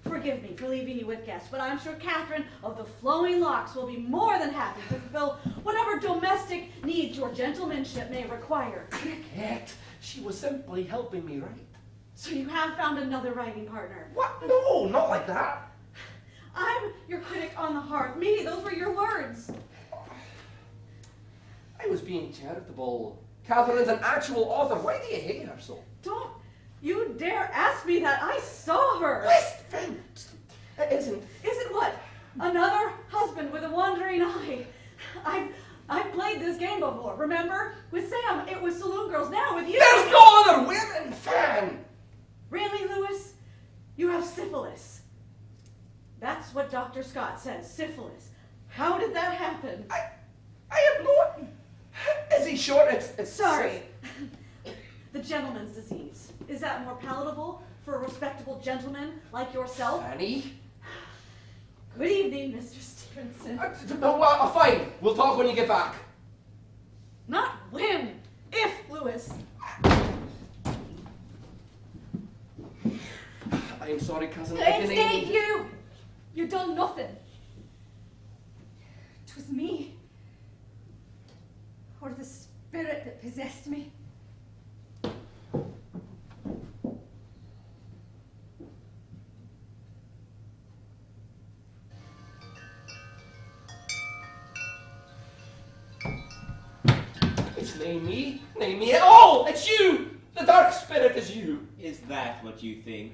forgive me for leaving you with guests, but I'm sure Catherine of the Flowing Locks will be more than happy to fulfill whatever domestic needs your gentlemanship may require. Cricket, she was simply helping me write. So you have found another writing partner. What? No, not like that. I'm your critic on the hearth. Me, those were your words. I was being charitable. Catherine's an actual author. Why do you hate her so? Don't you dare ask me that. I saw her. Listen, it isn't. Is Another husband with a wandering eye. I've played this game before, remember? With Sam, it was saloon girls. Now with you. There's no other women, Fan! Really, Lewis? You have syphilis. That's what Dr. Scott says, syphilis. How did that happen? I have no... Is he sure it's Sorry. The gentleman's disease. Is that more palatable for a respectable gentleman like yourself? Fanny? Good evening, Mr. Stevenson. Fine. We'll talk when you get back. Not when. If, Lewis. I'm sorry, cousin. It's not you! You done nothing. It was me. Or the spirit that possessed me. It's name me at all! It's you! The dark spirit is you! Is that what you think?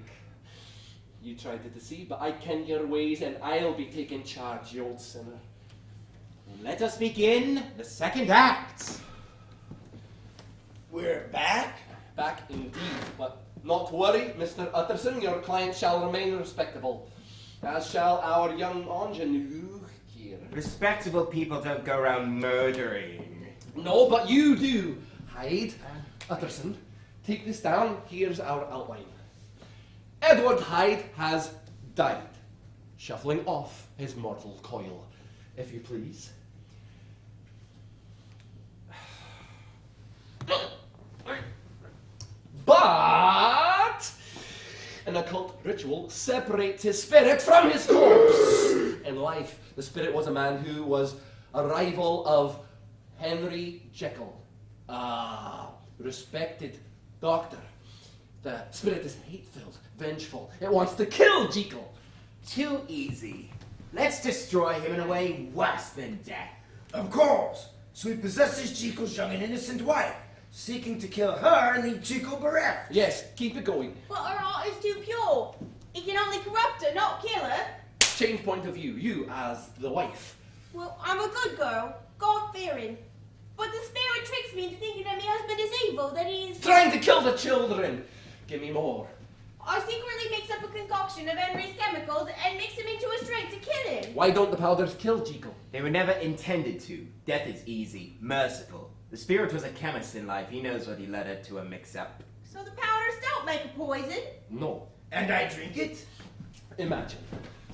You tried to deceive, but I ken your ways and I'll be taking charge, you old sinner. Let us begin the second act. We're back? Back indeed, but not to worry, Mr. Utterson, your client shall remain respectable, as shall our young ingenue here. Respectable people don't go around murdering. No, but you do. Hyde, Utterson, take this down. Here's our outline. Edward Hyde has died, shuffling off his mortal coil, if you please. But an occult ritual separates his spirit from his corpse. In life, the spirit was a man who was a rival of Henry Jekyll, respected doctor. The spirit is hate-filled, vengeful. It wants to kill Jekyll. Too easy. Let's destroy him in a way worse than death. Of course. So he possesses Jekyll's young and innocent wife, seeking to kill her and leave Jekyll bereft. Yes, keep it going. But her heart is too pure. He can only corrupt her, not kill her. Change point of view, you as the wife. Well, I'm a good girl, God-fearing. But the spirit tricks me into thinking that my husband is evil, that he is... Trying to kill the children. Give me more. I secretly mix up a concoction of Henry's chemicals and mix them into a drink to kill him. Why don't the powders kill Jekyll? They were never intended to. Death is easy, merciful. The spirit was a chemist in life. He knows what he led her to a mix-up. So the powders don't make a poison? No. And I drink it? Imagine.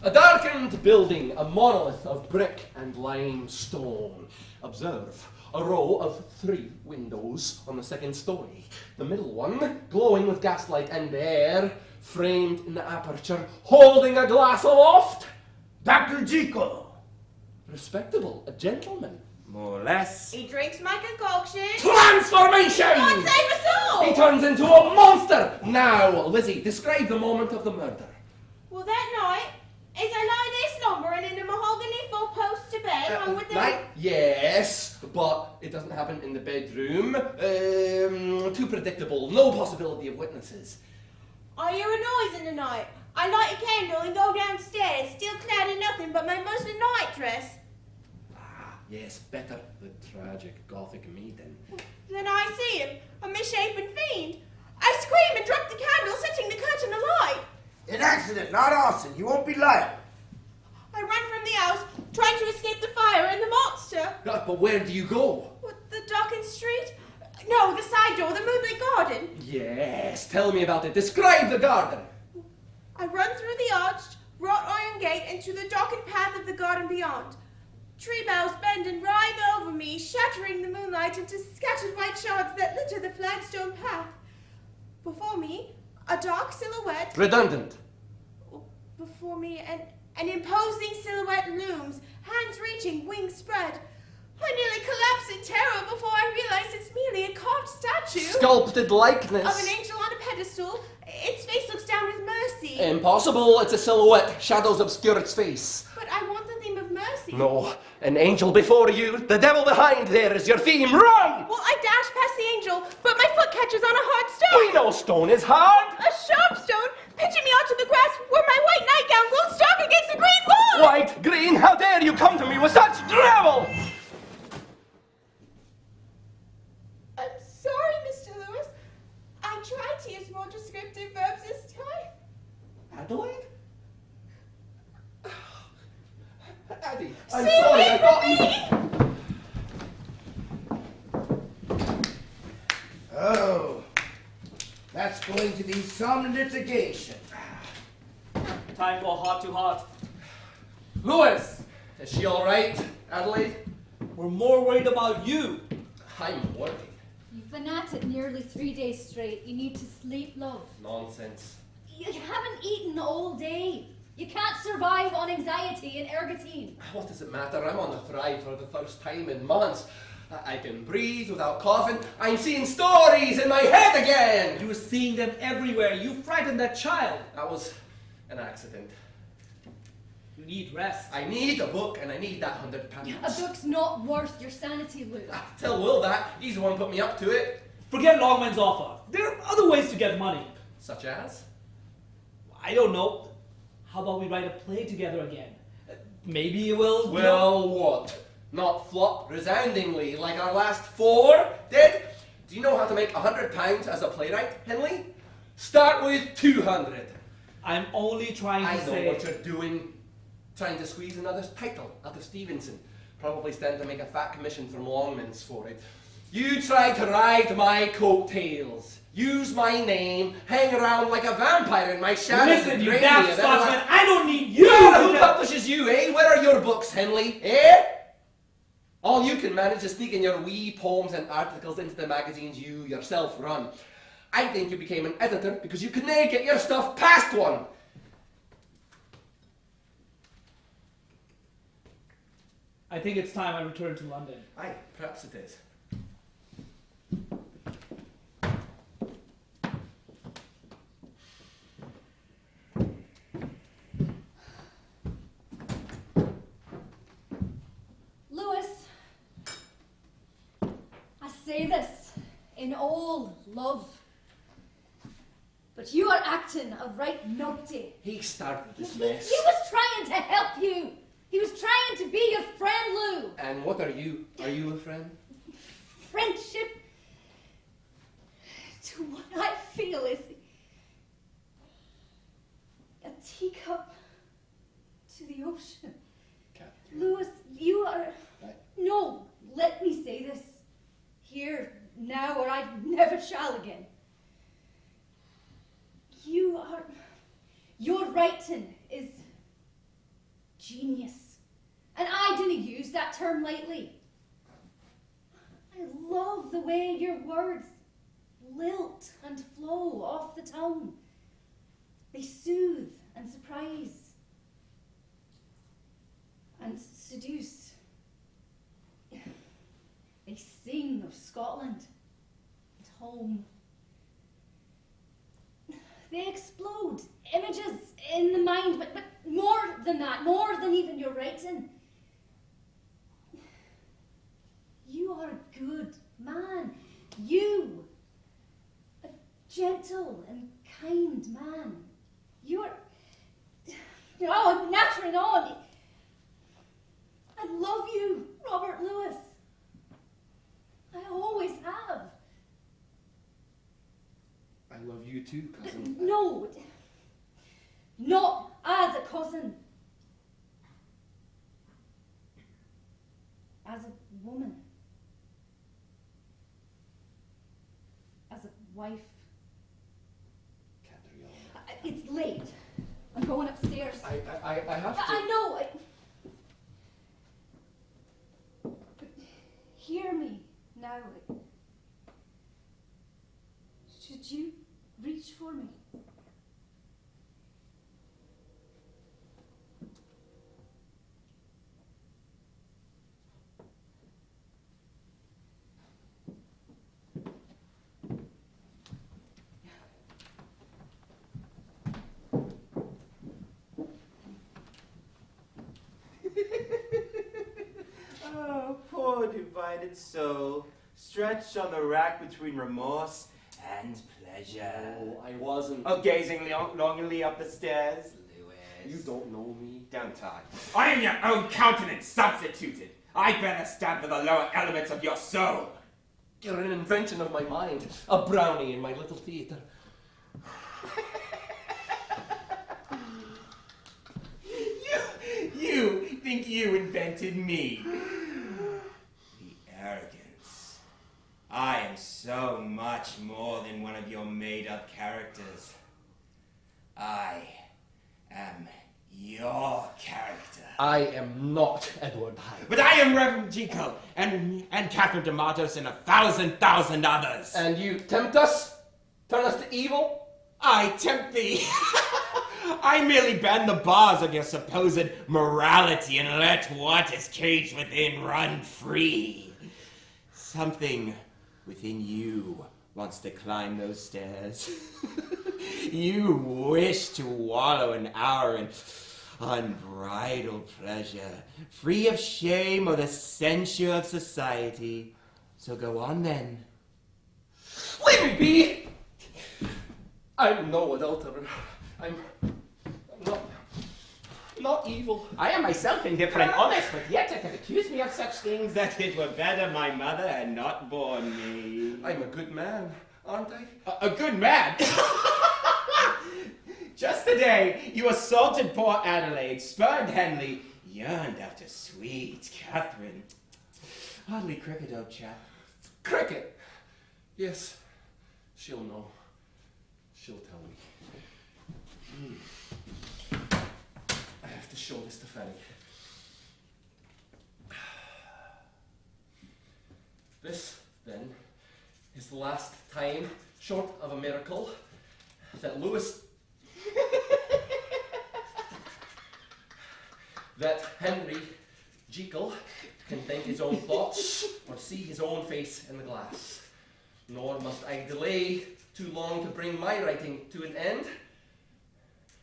A darkened building, a monolith of brick and limestone. Observe. A row of 3 windows on the second story. The middle one, glowing with gaslight and air, framed in the aperture, holding a glass aloft. Dr. Jekyll! Respectable, a gentleman. More or less. He drinks my concoction. Transformation! God save us all! He turns into a monster! Now, Lizzie, describe the moment of the murder. Well, that night, as I lie there slumbering in the mahogany four-post to bed, hung with the... Night? Yes, but it doesn't happen in the bedroom. Too predictable. No possibility of witnesses. I hear a noise in the night. I light a candle and go downstairs, still clad in nothing but my muslin nightdress. Yes, better the tragic Gothic maiden. Then I see him, a misshapen fiend. I scream and drop the candle, setting the curtain alight. An accident, not arson. You won't be liable. I run from the house, trying to escape the fire and the monster. But where do you go? What, the darkened street? No, the side door, the moonlit garden. Yes, tell me about it. Describe the garden. I run through the arched, wrought iron gate into the darkened path of the garden beyond. Tree boughs bend and writhe over me, shattering the moonlight into scattered white shards that litter the flagstone path. Before me, a dark silhouette. Redundant. Before me, an imposing silhouette looms, hands reaching, wings spread. I nearly collapse in terror before I realize it's merely a carved statue. Sculpted likeness. Of an angel on a pedestal. Its face looks down with mercy. Impossible. It's a silhouette. Shadows obscure its face. But I want the theme of mercy. No, an angel before you. The devil behind there is your theme. Run! Well, I dash past the angel, but my foot catches on a hard stone. We know stone is hard. A sharp stone pitching me onto the grass where my white nightgown grows stark against the green lawn! White, green, how dare you come to me with such drivel? I'm sorry, Mr. Lewis. I tried to use more descriptive verbs this time. Adelaide? Addie, I'm Stay sorry, away I got from you. Oh, that's going to be some litigation. Time for heart-to-heart. Lewis! Is she alright, Adelaide? We're more worried about you. I'm working. You've been at it nearly 3 days straight. You need to sleep, love. Nonsense. You haven't eaten all day. You can't survive on anxiety and ergotine. What does it matter? I'm on the thrive for the first time in months. I can breathe without coughing. I'm seeing stories in my head again! You were seeing them everywhere. You frightened that child. That was an accident. You need rest. I need a book and I need that £100. A book's not worth your sanity, Luke. Tell Will that. He's the one put me up to it. Forget Longman's offer. There are other ways to get money. Such as? I don't know. How about we write a play together again? Maybe you will... Well, what? Not flop resoundingly like our last 4 did? Do you know how to make £100 as a playwright, Henley? Start with 200. I'm only trying to I know say... what you're doing. Trying to squeeze another title out of Stevenson. Probably stand to make a fat commission from Longmans for it. You try to ride my coattails. Use my name, hang around like a vampire in my shadow. Listen, you daft Scotsman, I don't need you Who to... publishes you, eh? Where are your books, Henley, eh? All you can manage is sneaking your wee poems and articles into the magazines you yourself run. I think you became an editor because you could never get your stuff past one. I think it's time I return to London. Aye, perhaps it is. Lewis, I say this in all love, but you are acting a right numpty. He started this He mess. was trying to help you. He was trying to be your friend, Lou. And what are you? Are you a friend? Friendship to what I feel is a teacup to the ocean. Catherine. Lewis, you are... Right. No, let me say this here, now, or I never shall again. You are... Your writing is genius. And I didn't use that term lightly. I love the way your words lilt and flow off the tongue. They soothe and surprise and seduce. They sing of Scotland and home. They explode images in the mind, but more than that, more than even your writing. You are a good man. You, a gentle and kind man. You're, oh, nattering on. I love you, Robert Lewis. I always have. I love you too, cousin. No, not as a cousin. As a woman. As a wife. Catriona. It's late. I'm going upstairs. I have to. I know. But hear me now. Should you reach for me? Oh, poor divided soul, stretched on the rack between remorse and pleasure. Oh, I wasn't. Oh, gazing longingly up the stairs, Lewis. You don't know me. Don't talk. I am your own countenance substituted. I better stand for the lower elements of your soul. You're an invention of my mind. A brownie in my little theatre. You think you invented me. The arrogance. I am so much more than one of your made-up characters. I am your character. I am not Edward Hyde. But I am Reverend Jekyll and Catherine de Matos and 1,000 others. And you tempt us? Turn us to evil? I tempt thee. I merely bend the bars of your supposed morality and let what is caged within run free. Something within you wants to climb those stairs. You wish to wallow an hour in unbridled pleasure, free of shame or the censure of society. So go on then. Leave me be! I'm no adulterer. I'm not evil. I am myself indifferent, honest, but yet it could accuse me of such things that it were better my mother had not borne me. I'm a good man, aren't I? A good man? Just today, you assaulted poor Adelaide, spurned Henley, yearned after sweet Catherine. Hardly cricket, old chap. Cricket? Yes, she'll know. She'll tell me. I have to show this to Fanny. This, then, is the last time, short of a miracle, that that Henry Jekyll can think his own thoughts or see his own face in the glass. Nor must I delay too long to bring my writing to an end.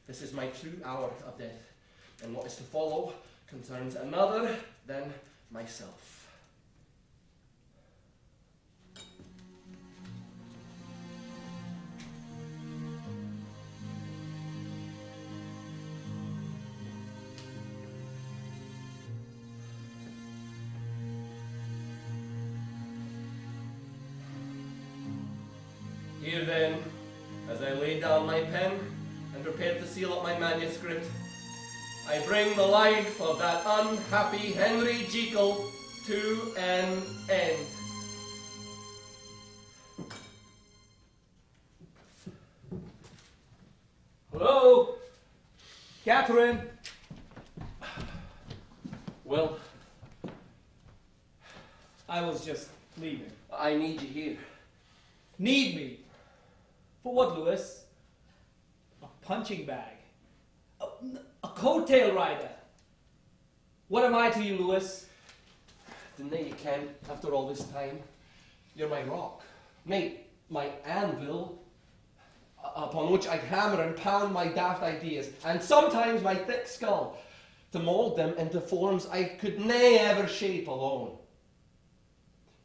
This is my true hour of death, and what is to follow concerns another than myself. Here then, as I lay down my pen and prepare to seal up my manuscript, I bring the life of that unhappy Henry Jekyll to an end. Hello? Catherine? Well, I was just leaving. I need you here. Need me? For what, Lewis? A punching bag? A coattail rider? What am I to you, Lewis? Deny you can, after all this time. You're my rock. Mate, my anvil, upon which I hammer and pound my daft ideas, and sometimes my thick skull, to mould them into forms I could nae ever shape alone.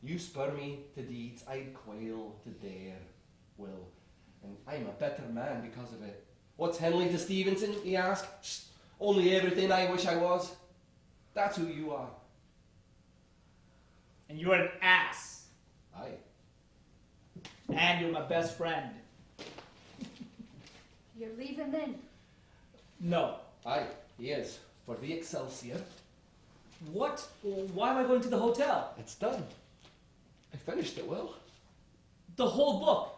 You spur me to deeds I'd quail to dare, Will, and I'm a better man because of it. What's Henley to Stevenson, he asked? Only everything I wish I was. That's who you are. And you're an ass. Aye. And you're my best friend. You're leaving then? No. Aye, he is. For the Excelsior. What? Why am I going to the hotel? It's done. I finished it, Will. The whole book.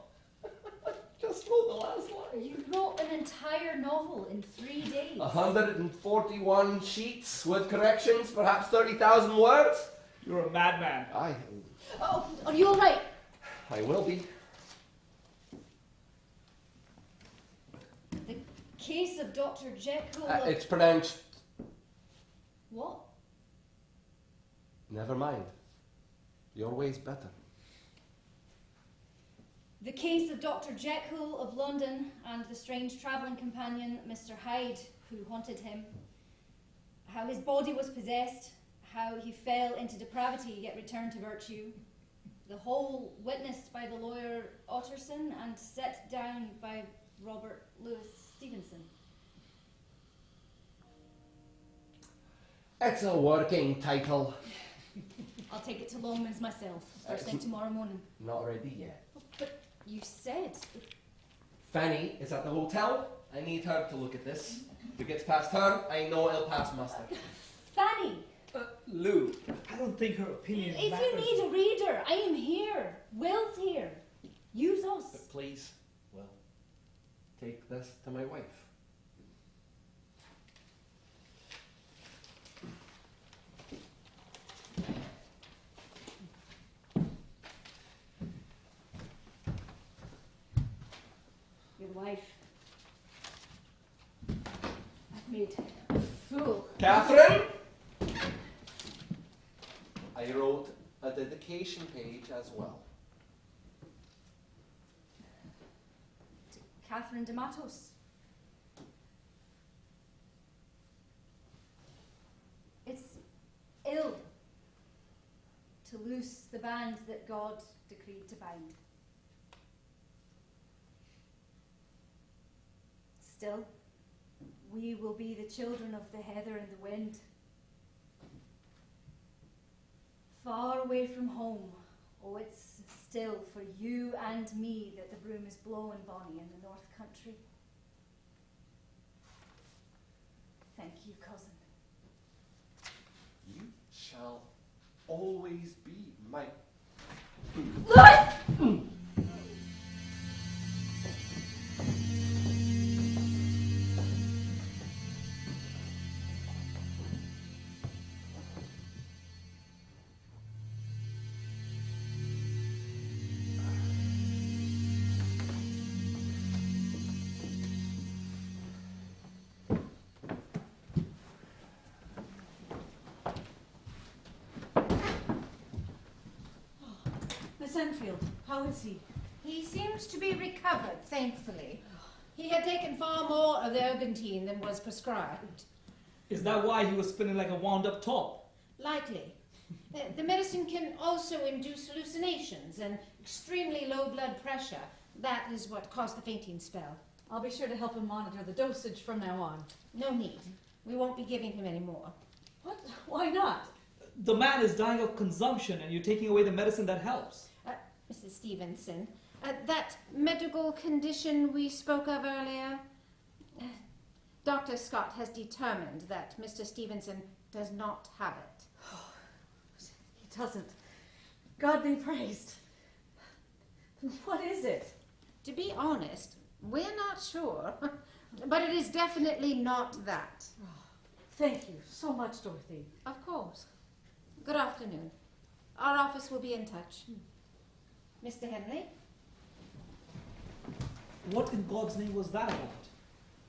Just wrote the last line. You wrote an entire novel in 3 days. 141 sheets with corrections, perhaps 30,000 words. You're a madman. Aye, Oh, are you alright? I will be. The case of Dr. Jekyll. It's pronounced. What? Never mind. Your way's better. The case of Dr. Jekyll of London and the strange travelling companion, Mr. Hyde, who haunted him. How his body was possessed, how he fell into depravity yet returned to virtue. The whole witnessed by the lawyer Otterson and set down by Robert Louis Stevenson. It's a working title. I'll take it to Longman's myself, first thing tomorrow morning. Not ready yet. But you said... Fanny is at the hotel. I need her to look at this. If it gets past her, I know it'll pass muster. Fanny! Lou, I don't think her opinion If matters. you need a reader, I am here. Will's here. Use us. But please, Will, take this to my wife. Your wife. I've made a fool. Catherine! I wrote a dedication page as well. To Catherine de Matos. It's ill to loose the band that God decreed to bind. Still, we will be the children of the heather and the wind. Far away from home, oh, it's still for you and me that the broom is blowing bonny in the North Country. Thank you, cousin. You shall always be my... Louis! Miss Enfield, how is he? He seems to be recovered, thankfully. He had taken far more of the Argentine than was prescribed. Is that why he was spinning like a wound-up top? Likely. The medicine can also induce hallucinations and extremely low blood pressure. That is what caused the fainting spell. I'll be sure to help him monitor the dosage from now on. No need. We won't be giving him any more. What? Why not? The man is dying of consumption and you're taking away the medicine that helps. Mrs. Stevenson, that medical condition we spoke of earlier, Dr. Scott has determined that Mr. Stevenson does not have it. He doesn't. God be praised. What is it? To be honest, we're not sure, but it is definitely not that. Thank you so much, Dorothy. Of course. Good afternoon. Our office will be in touch. Mr. Henley? What in God's name was that about?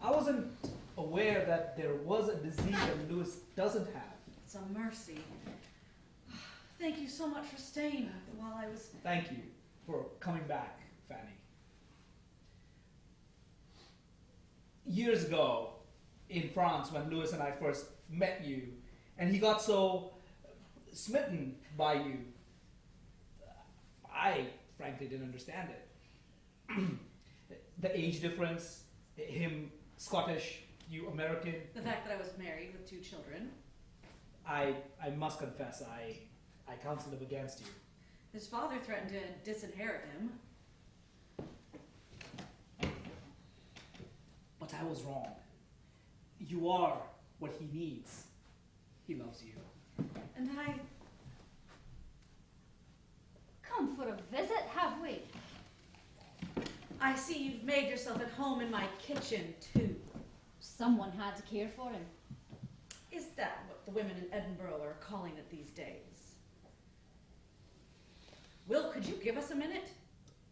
I wasn't aware that there was a disease that Lewis doesn't have. It's a mercy. Thank you so much for staying while I was... Thank you for coming back, Fanny. Years ago, in France, when Lewis and I first met you, and he got so smitten by you, I frankly didn't understand it. The age difference, him Scottish, you American. The fact that I was married with 2 children. I must confess, I counseled him against you. His father threatened to disinherit him. But I was wrong. You are what he needs. He loves you. And I... Come for a visit, have we? I see you've made yourself at home in my kitchen, too. Someone had to care for him. Is that what the women in Edinburgh are calling it these days? Will, could you give us a minute?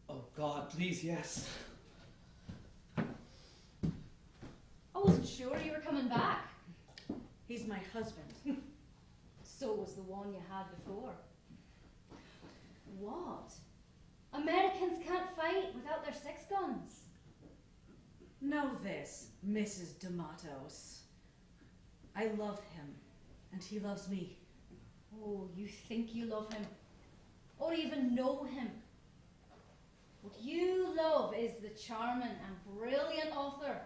Oh God, please, yes. I wasn't sure you were coming back. He's my husband. So was the one you had before. What? Americans can't fight without their 6 guns. Know this, Mrs. D'Amatos. I love him, and he loves me. Oh, you think you love him? or even know him. What you love is the charming and brilliant author,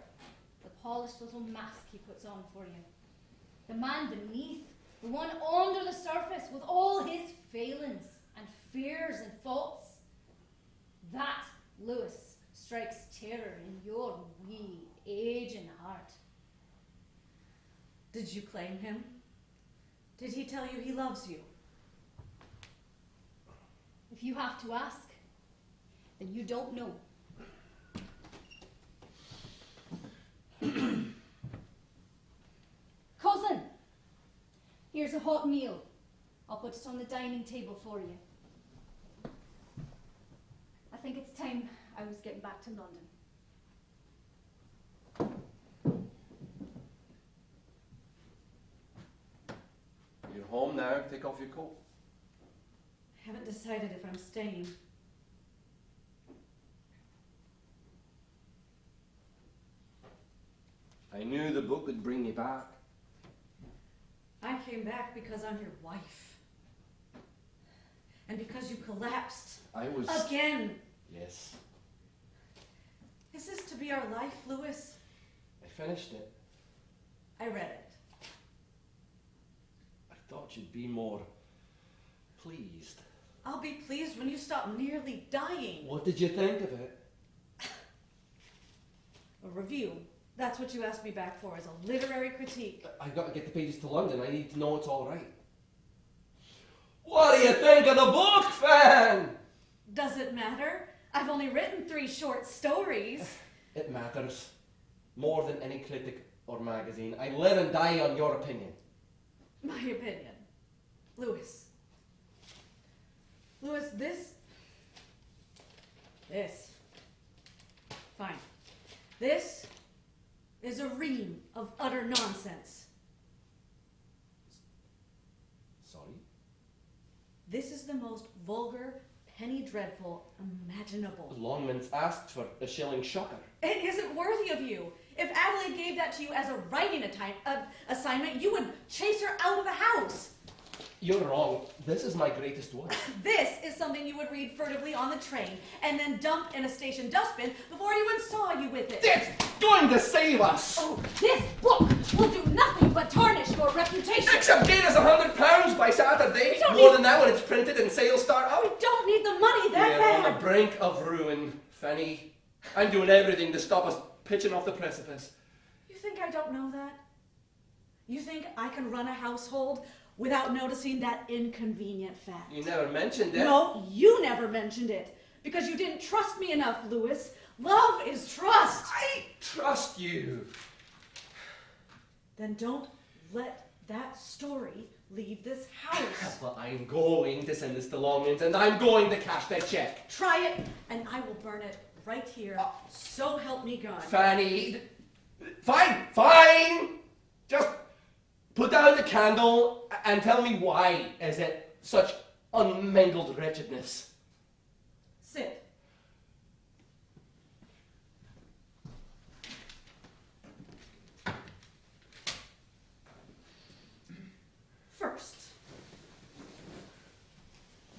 the polished little mask he puts on for you. The man beneath, the one under the surface with all his failings and fears and thoughts. That, Lewis, strikes terror in your wee, aging heart. Did you claim him? Did he tell you he loves you? If you have to ask, then you don't know. Cousin, here's a hot meal. I'll put it on the dining table for you. I think it's time I was getting back to London. You're home now. Take off your coat. I haven't decided if I'm staying. I knew the book would bring me back. I came back because I'm your wife. And because you collapsed. I was... Again. Yes. Is this to be our life, Lewis? I finished it. I read it. I thought you'd be more pleased. I'll be pleased when you stop nearly dying. What did you think of it? A review. That's what you asked me back for, is a literary critique. I've got to get the pages to London. I need to know it's all right. What do you think of the book, Fan? Does it matter? I've only written 3 short stories. It matters. More than any critic or magazine. I live and die on your opinion. My opinion. Lewis. Lewis, this. Fine. This is a ream of utter nonsense. Sorry? This is the most vulgar, penny dreadful imaginable. Longman's asked for a shilling shocker. It isn't worthy of you. If Adelaide gave that to you as a writing assignment, you would chase her out of the house. You're wrong. This is my greatest work. This is something you would read furtively on the train and then dump in a station dustbin before anyone saw you with it. It's going to save us! Oh, this book will do nothing but tarnish your reputation. Except gain us £100 by Saturday. We don't More need- than that when it's printed and sales start We out. don't need the money that We're on bad. the brink of ruin, Fanny. I'm doing everything to stop us pitching off the precipice. You think I don't know that? You think I can run a household without noticing that inconvenient fact? You never mentioned it. No, you never mentioned it. Because you didn't trust me enough, Lewis. Love is trust. I trust you. Then don't let that story leave this house. But I'm going to send this to Longman's and I'm going to cash that check. Try it, and I will burn it right here. So help me God. Fanny. Fine. Just put down the candle and tell me why is it such unmingled wretchedness. Sit. First,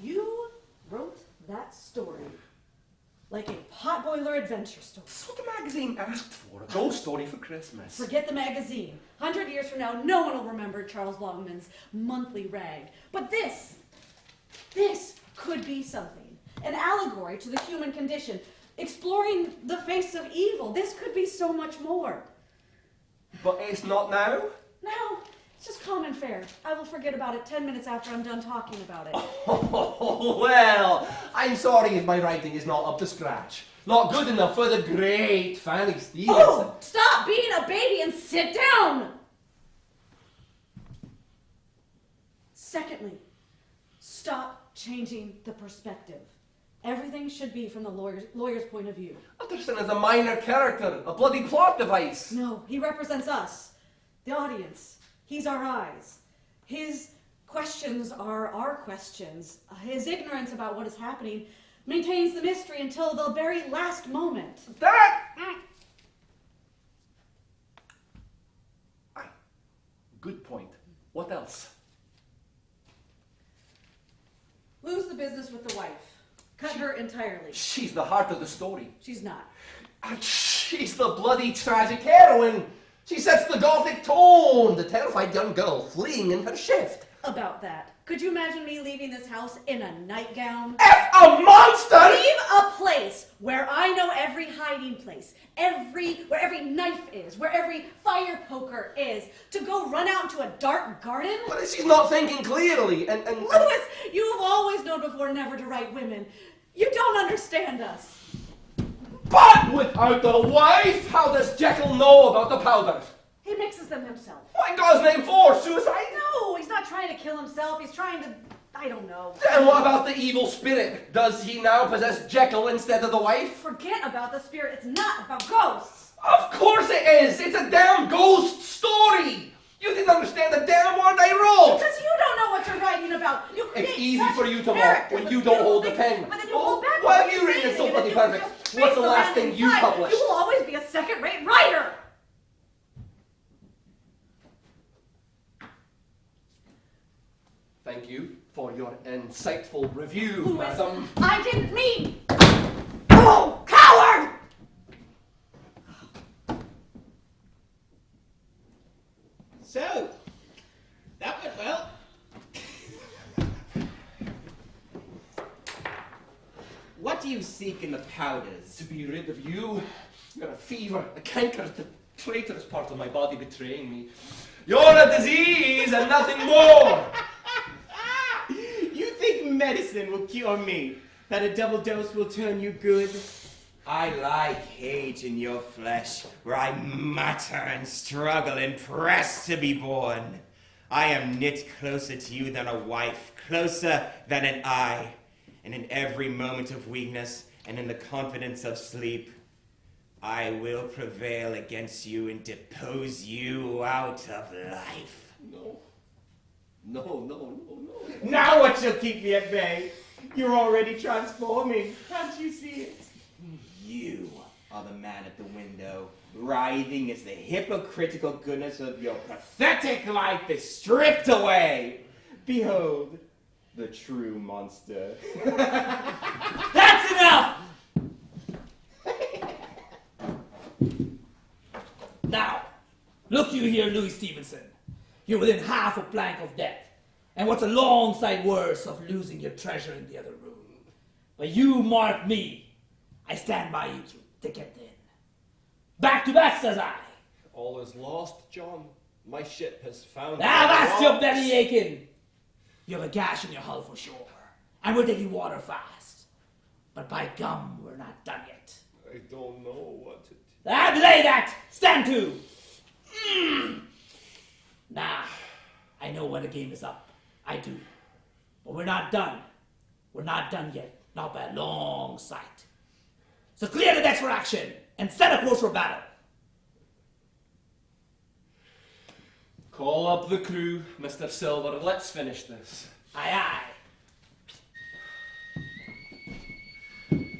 you wrote that story like a potboiler adventure story. That's what the magazine asked for. A ghost story for Christmas. Forget the magazine. 100 years from now, no one will remember Charles Longman's monthly rag. But this could be something. An allegory to the human condition, exploring the face of evil. This could be so much more. But it's not now. No, it's just common fare. I will forget about it 10 minutes after I'm done talking about it. Oh, well, I'm sorry if my writing is not up to scratch. Not good enough for the great Fanny Stevenson. Oh, stop being a baby and sit down! Secondly, stop changing the perspective. Everything should be from the lawyer's point of view. Utterson is a minor character, a bloody plot device. No, he represents us, the audience. He's our eyes. His questions are our questions. His ignorance about what is happening maintains the mystery until the very last moment. Aye. Good point. What else? Lose the business with the wife. Cut her entirely. She's the heart of the story. She's not. And she's the bloody tragic heroine. She sets the gothic tone, the terrified young girl fleeing in her shift. About that. Could you imagine me leaving this house in a nightgown? F a monster! Leave a place where I know every hiding place, where every knife is, where every fire poker is, to go run out into a dark garden? But she's not thinking clearly, and Louis, you have always known before never to write women. You don't understand us. But without the wife, how does Jekyll know about the powders? He mixes them himself. What in God's name for? Suicide? No, he's not trying to kill himself. He's trying to, I don't know. And what about the evil spirit? Does he now possess Jekyll instead of the wife? Forget about the spirit. It's not about ghosts. Of course it is! It's a damn ghost story! You didn't understand the damn word I wrote! Because you don't know what you're writing about. You create It's easy such for you to mock characters when with you don't hold the beautiful pen. things, but then you hold back Why what have you you're written it so saying, bloody and then you perfect? just What's the face last land thing you inside. published? You will always be a second-rate writer. Thank you for your insightful review, Louis, madam. I didn't mean. Oh, coward! So, that went well. What do you seek in the powders? To be rid of you. I've got a fever, a canker, the traitorous part of my body betraying me. You're a disease and nothing more! You think medicine will cure me? That a double dose will turn you good? I lie caged in your flesh, where I mutter and struggle and press to be born. I am knit closer to you than a wife, closer than an eye. And in every moment of weakness and in the confidence of sleep, I will prevail against you and depose you out of life. No. No. Now what shall keep me at bay? You're already transforming. Can't you see it? You are the man at the window, writhing as the hypocritical goodness of your pathetic life is stripped away. Behold, the true monster. That's enough! Now, look you here, Louis Stevenson. You're within half a plank of death. And what's a long sight worse of losing your treasure in the other room. But you mark me. I stand by you through thick and thin. Back to back, says I. All is lost, John. My ship has found... Now that's your belly aching. You have a gash in your hull for sure. And we're taking water fast. But by gum, we're not done yet. I don't know what to do. Belay that! Stand to! Nah, I know when the game is up. I do. But we're not done. We're not done yet. Not by a long sight. So clear the decks for action and set a course for battle. Call up the crew, Mr. Silver. Let's finish this. Aye, aye.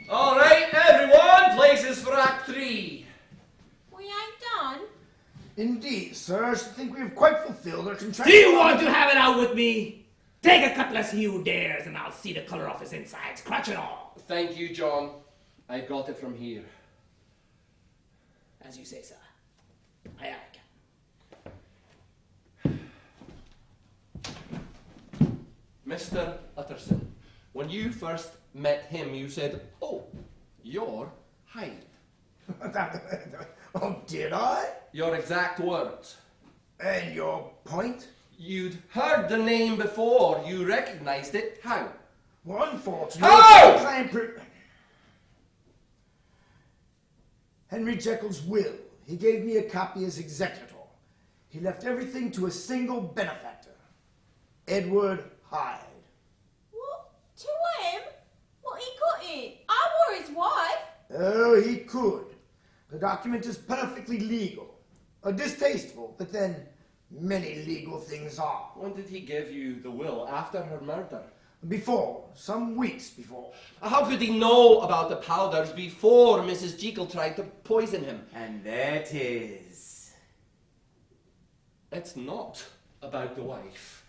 All right, everyone. Places for Act 3. We ain't done. Indeed, sir. I think we have quite fulfilled our Do contractual... you want to have it out with me? Take a cutlass you dares and I'll see the color of his insides, crutch and all. Thank you, John. I got it from here. As you say, sir. Aye, aye. Mr. Utterson, when you first met him, you said, "Oh, you're Hyde." Oh, did I? Your exact words. And your point? You'd heard the name before. You recognized it. How? Well, unfortunately... How? Client Henry Jekyll's will. He gave me a copy as executor. He left everything to a single benefactor. Edward Hyde. What? To him? What, he couldn't? I were his wife. Oh, he could. The document is perfectly legal. Distasteful, but then many legal things are. When did he give you the will? After her murder? Before, some weeks before. How could he know about the powders before Mrs. Jekyll tried to poison him? And that is... It's not about the wife.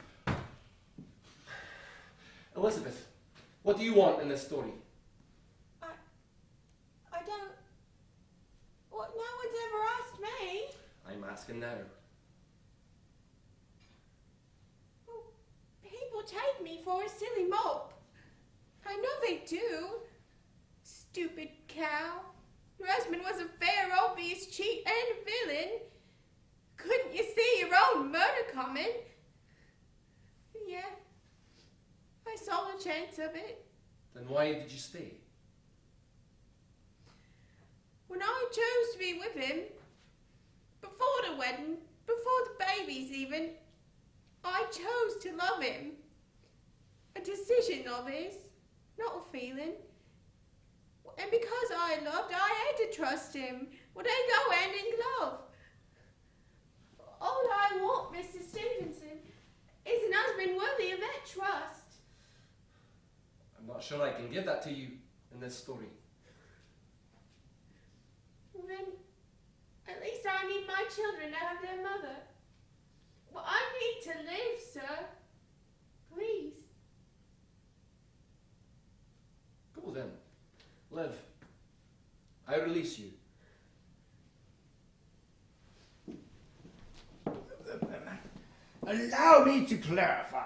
Elizabeth, What do you want in this story? I don't... Well, no one's ever asked me. I'm asking now. Well, people take me for a silly mop. I know they do. Stupid cow. Your husband was a fair, obvious cheat and villain. Couldn't you see your own murder coming? Yeah. I saw a chance of it. Then why did you stay? When I chose to be with him, before the wedding, before the babies even, I chose to love him. A decision of his, not a feeling. And because I loved, I had to trust him. Well, they go hand in glove. All I want, Mr. Stevenson, is an husband worthy of that trust. I'm not sure I can give that to you in this story. Well, then, at least I need my children to have their mother. Well, I need to live, sir. Please. Go then. Live. I release you. Allow me to clarify.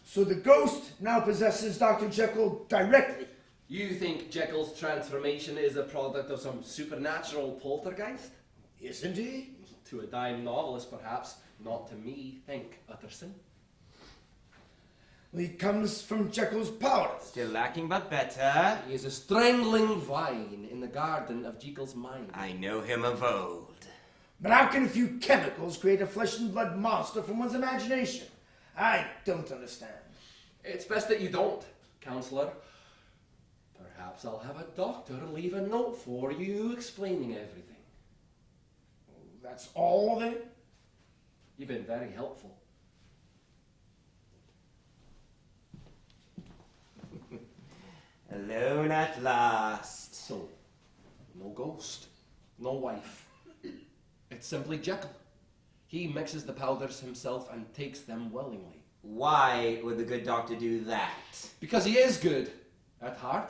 So the ghost now possesses Dr. Jekyll directly. You think Jekyll's transformation is a product of some supernatural poltergeist? Isn't he? To a dime novelist, perhaps. Not to me, think, Utterson. He comes from Jekyll's powers. Still lacking, but better. He is a strangling vine in the garden of Jekyll's mind. I know him of old. But how can a few chemicals create a flesh and blood monster from one's imagination? I don't understand. It's best that you don't, Counselor. Perhaps I'll have a doctor leave a note for you explaining everything. That's all then? You've been very helpful. Alone at last. So, no ghost, no wife. It's simply Jekyll. He mixes the powders himself and takes them willingly. Why would the good doctor do that? Because he is good at heart,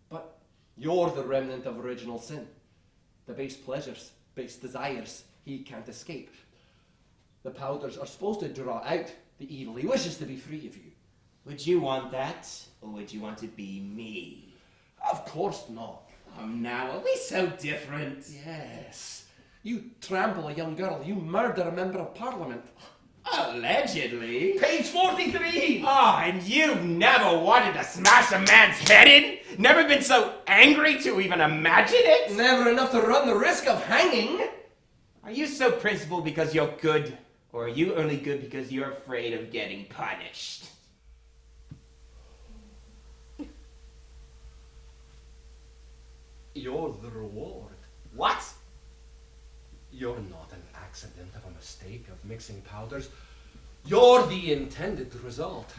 but you're the remnant of original sin. The base pleasures, base desires he can't escape. The powders are supposed to draw out the evil he wishes to be free of you. Would you want that, or would you want to be me? Of course not. Oh, now are we so different? Yes. You trample a young girl. You murder a member of parliament. Allegedly. Page 43! Oh, and you've never wanted to smash a man's head in? Never been so angry to even imagine it? Never enough to run the risk of hanging. Are you so principled because you're good, or are you only good because you're afraid of getting punished? You're the reward. What? You're not an accident of a mistake of mixing powders. You're the intended result.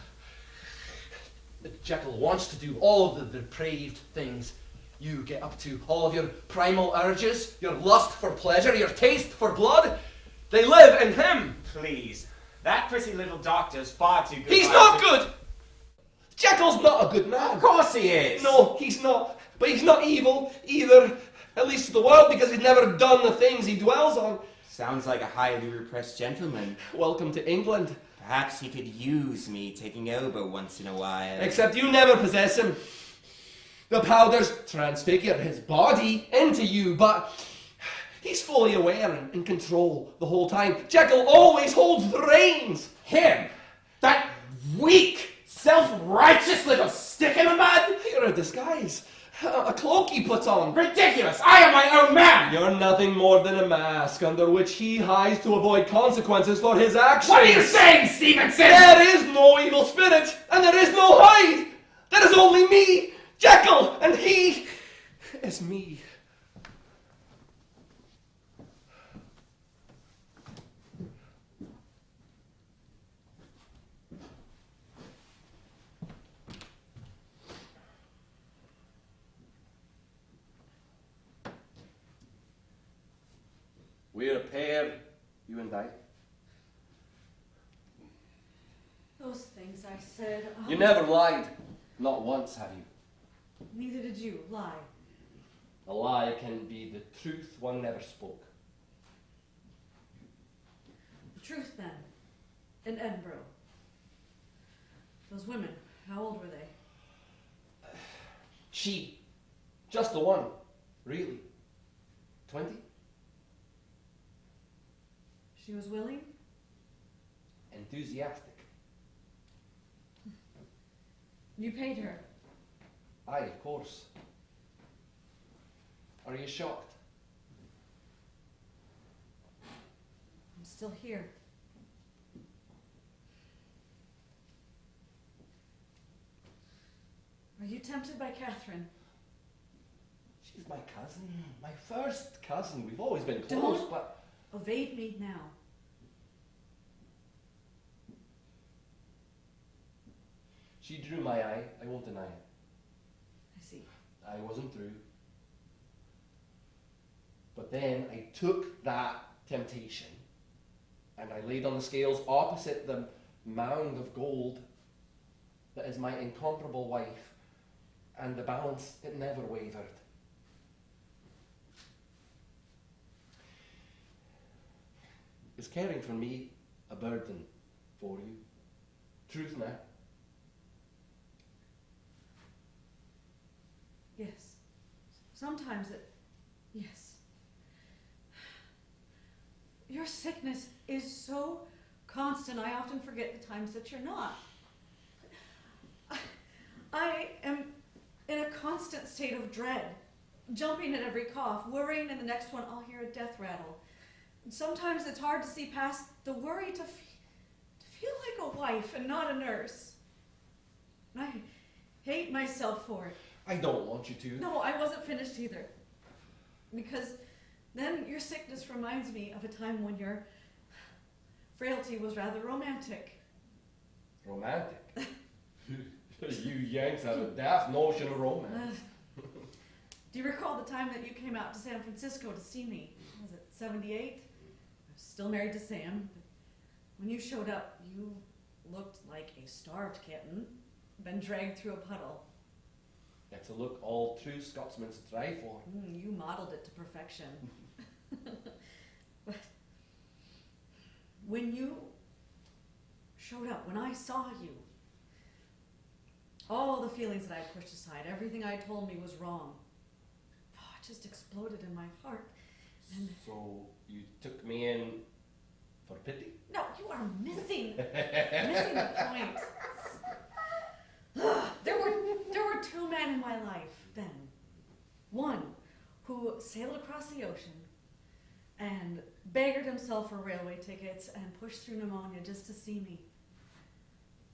Jekyll wants to do all of the depraved things you get up to. All of your primal urges, your lust for pleasure, your taste for blood, they live in him. Please. That pretty little doctor's far too good. He's not good! Jekyll's not a good man. Of course he is. No, he's not. But he's not evil either, at least to the world, because he's never done the things he dwells on. Sounds like a highly repressed gentleman. Welcome to England. Perhaps he could use me taking over once in a while. Except you never possess him. The powders transfigure his body into you, but he's fully aware and in control the whole time. Jekyll always holds the reins. Him? That weak, self-righteous little stick in the mud? You're a disguise. A cloak he puts on. Ridiculous! I am my own man! You're nothing more than a mask under which he hides to avoid consequences for his actions. What are you saying, Stevenson? There is no evil spirit, and there is no Hyde. There is only me, Jekyll, and he is me. We're a pair, you and I. Those things I said. You never lied. Not once have you. Neither did you. Lie. A lie can be the truth one never spoke. The truth, then. In Edinburgh. Those women, how old were they? She. Just the one. Really. 20? She was willing? Enthusiastic. You paid her? Aye, of course. Are you shocked? I'm still here. Are you tempted by Catherine? She's my cousin. My first cousin. We've always been close, Don't but... evade me now. She drew my eye. I won't deny it. I see. I wasn't through. But then I took that temptation and I laid on the scales opposite the mound of gold that is my incomparable wife, and the balance, it never wavered. Is caring for me a burden for you? Truth now? Yes. Sometimes yes. Your sickness is so constant, I often forget the times that you're not. I am in a constant state of dread, jumping at every cough, worrying in the next one I'll hear a death rattle. And sometimes it's hard to see past the worry to feel like a wife and not a nurse. And I hate myself for it. I don't want you to. No, I wasn't finished either. Because then your sickness reminds me of a time when your frailty was rather romantic. Romantic? You Yanks have a daft notion of romance. Do you recall the time that you came out to San Francisco to see me? Was it 78? I was still married to Sam. But when you showed up, you looked like a starved kitten, been dragged through a puddle. It's a look all true Scotsmen strive for. You modeled it to perfection. But when you showed up, when I saw you, all the feelings that I pushed aside, everything I told me was wrong, it just exploded in my heart. And so you took me in for pity? no, you are missing the point. There were two men in my life then. One who sailed across the ocean and beggared himself for railway tickets and pushed through pneumonia just to see me.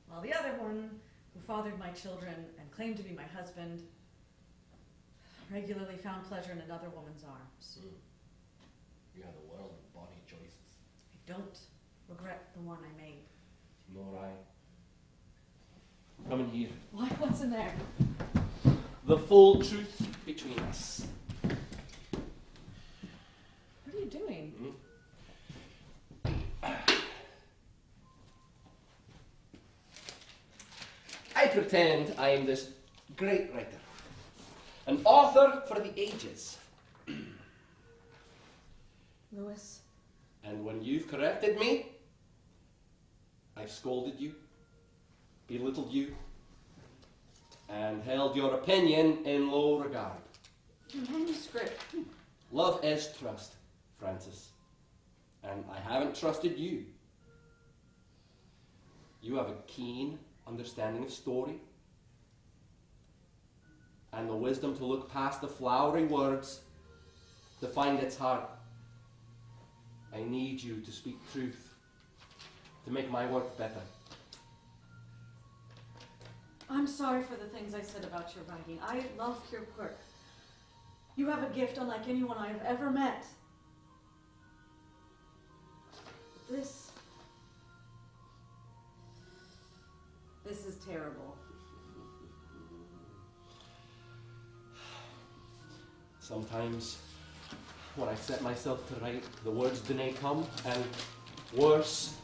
While the other one, who fathered my children and claimed to be my husband, regularly found pleasure in another woman's arms. You had a world of body choices. I don't regret the one I made. Nor I. Come in here. Why? What's in there? The full truth between us. What are you doing? I pretend I am this great writer, an author for the ages. Louis. And when you've corrected me, I've scolded you, belittled you, and held your opinion in low regard. Your manuscript. Love is trust, Francis. And I haven't trusted you. You have a keen understanding of story and the wisdom to look past the flowery words to find its heart. I need you to speak truth, to make my work better. I'm sorry for the things I said about your writing. I love your work. You have a gift unlike anyone I have ever met. This is terrible. Sometimes when I set myself to write, the words do not come, and worse,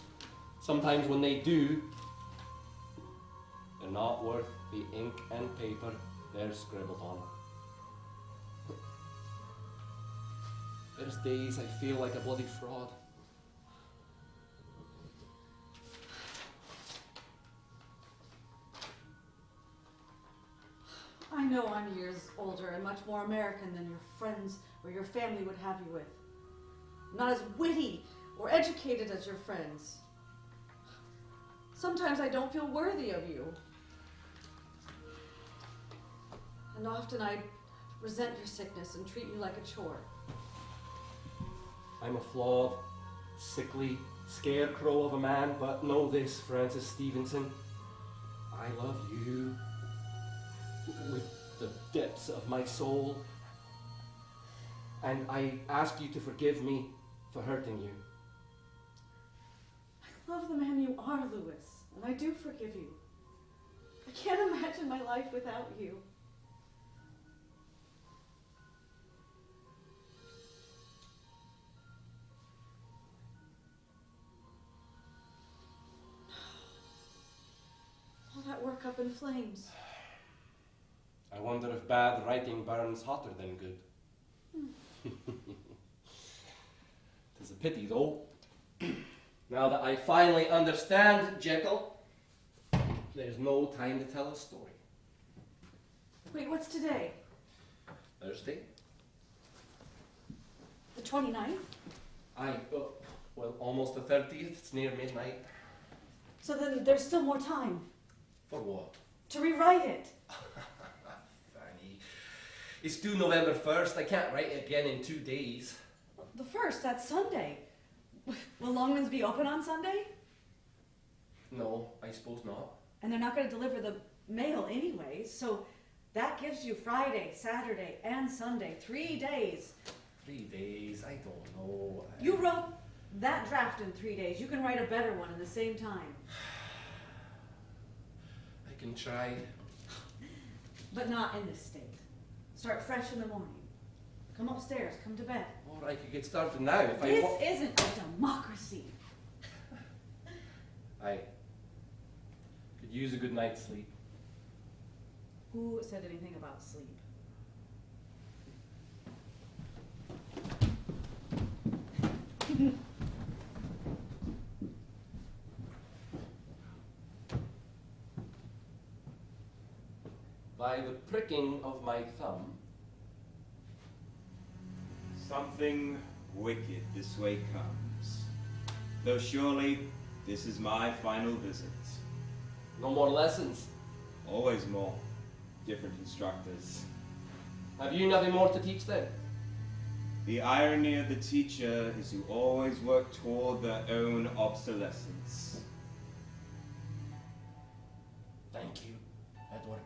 sometimes when they do, they're not worth the ink and paper they're scribbled on. There's days I feel like a bloody fraud. I know I'm years older and much more American than your friends or your family would have you with. Not as witty or educated as your friends. Sometimes I don't feel worthy of you. And often I resent your sickness and treat you like a chore. I'm a flawed, sickly scarecrow of a man, but know this, Francis Stevenson. I love you with the depths of my soul. And I ask you to forgive me for hurting you. I love the man you are, Louis, and I do forgive you. I can't imagine my life without you. All that work up in flames. I wonder if bad writing burns hotter than good. 'Tis a pity, though. Now that I finally understand Jekyll, there's no time to tell a story. Wait, what's today? Thursday? The 29th? Well, almost the 30th. It's near midnight. So then there's still more time For what? to rewrite it. Fanny. It's due November 1st. I can't write it again in 2 days. The 1st, that's Sunday. Will Longman's be open on Sunday? No, I suppose not. And they're not going to deliver the mail anyway, so that gives you Friday, Saturday, and Sunday, 3 days. 3 days? I don't know. You wrote that draft in 3 days. You can write a better one in the same time. I can try. But not in this state. Start fresh in the morning. Come upstairs, come to bed. Or I could get started now if This I isn't a democracy. I could use a good night's sleep. Who said anything about sleep? By the pricking of my thumb. Something wicked this way comes. Though surely this is my final visit. No more lessons. Always more. Different instructors. Have you nothing more to teach then? The irony of the teacher is to always work toward their own obsolescence. Thank you, Edward.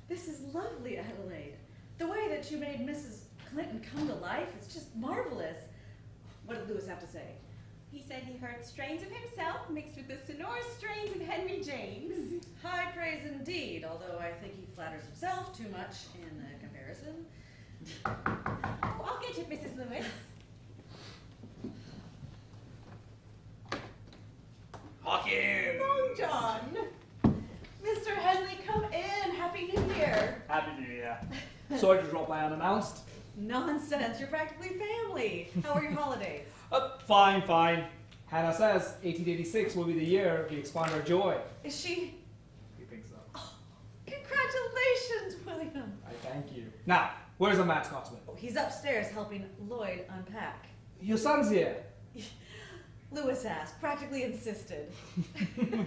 This is lovely, Adelaide. The way that you made Mrs. Clinton come to life is just marvelous. What did Louis have to say? He said he heard strains of himself mixed with the sonorous strains of Henry James. High praise indeed, although I think he flatters himself too much in comparison. Oh, I'll get it, Mrs. Lewis. Hawkins! Long John. Mr. Henley, come in. Happy New Year. Happy New Year. Sorry to drop by unannounced. Nonsense. You're practically family. How are your holidays? Fine, fine. Hannah says 1886 will be the year we expand our joy. Is she? You think so? Oh, congratulations, William. I thank you. Now, where's the Matt Scotsman? Oh, he's upstairs helping Lloyd unpack. Your son's here. Louis asked, practically insisted.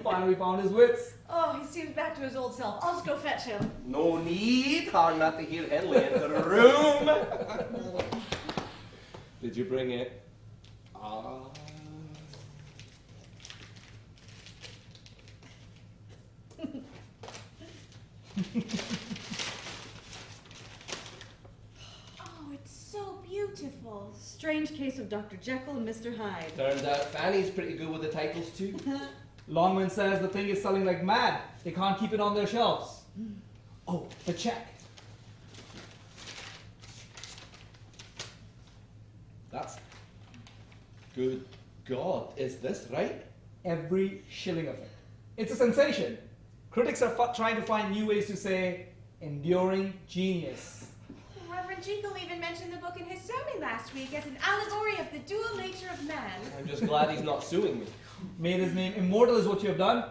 Finally found his wits. Oh, he seems back to his old self. I'll just go fetch him. No need, hard not to hear Henley enter the room. Did you bring it? Ah. Oh, it's so beautiful. Strange Case of Dr. Jekyll and Mr. Hyde. Turns out Fanny's pretty good with the titles too. Longman says the thing is selling like mad. They can't keep it on their shelves. Oh, the check. That's... Good God, is this right? Every shilling of it. It's a sensation. Critics are trying to find new ways to say enduring genius. Reverend Jekyll even mentioned the book in his sermon last week as an allegory of the dual nature of man. I'm just glad he's not suing me. Made his name immortal is what you have done.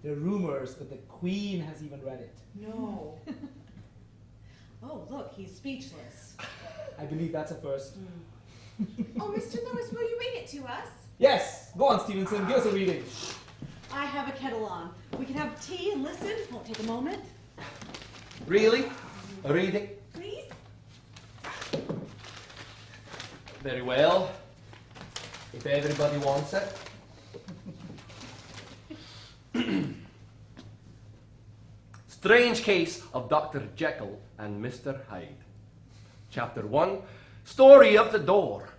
There are rumors that the Queen has even read it. No. Oh, look, he's speechless. I believe that's a first. Oh, Mr. Lewis, will you read it to us? Yes! Go on, Stevenson, give us a reading. I have a kettle on. We can have tea and listen. Won't take a moment. Really? A reading? Please? Very well. If everybody wants it. Strange Case of Dr. Jekyll and Mr. Hyde. Chapter 1, Story of the Door.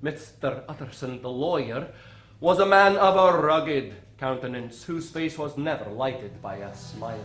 Mr. Utterson, the lawyer, was a man of a rugged countenance whose face was never lighted by a smile.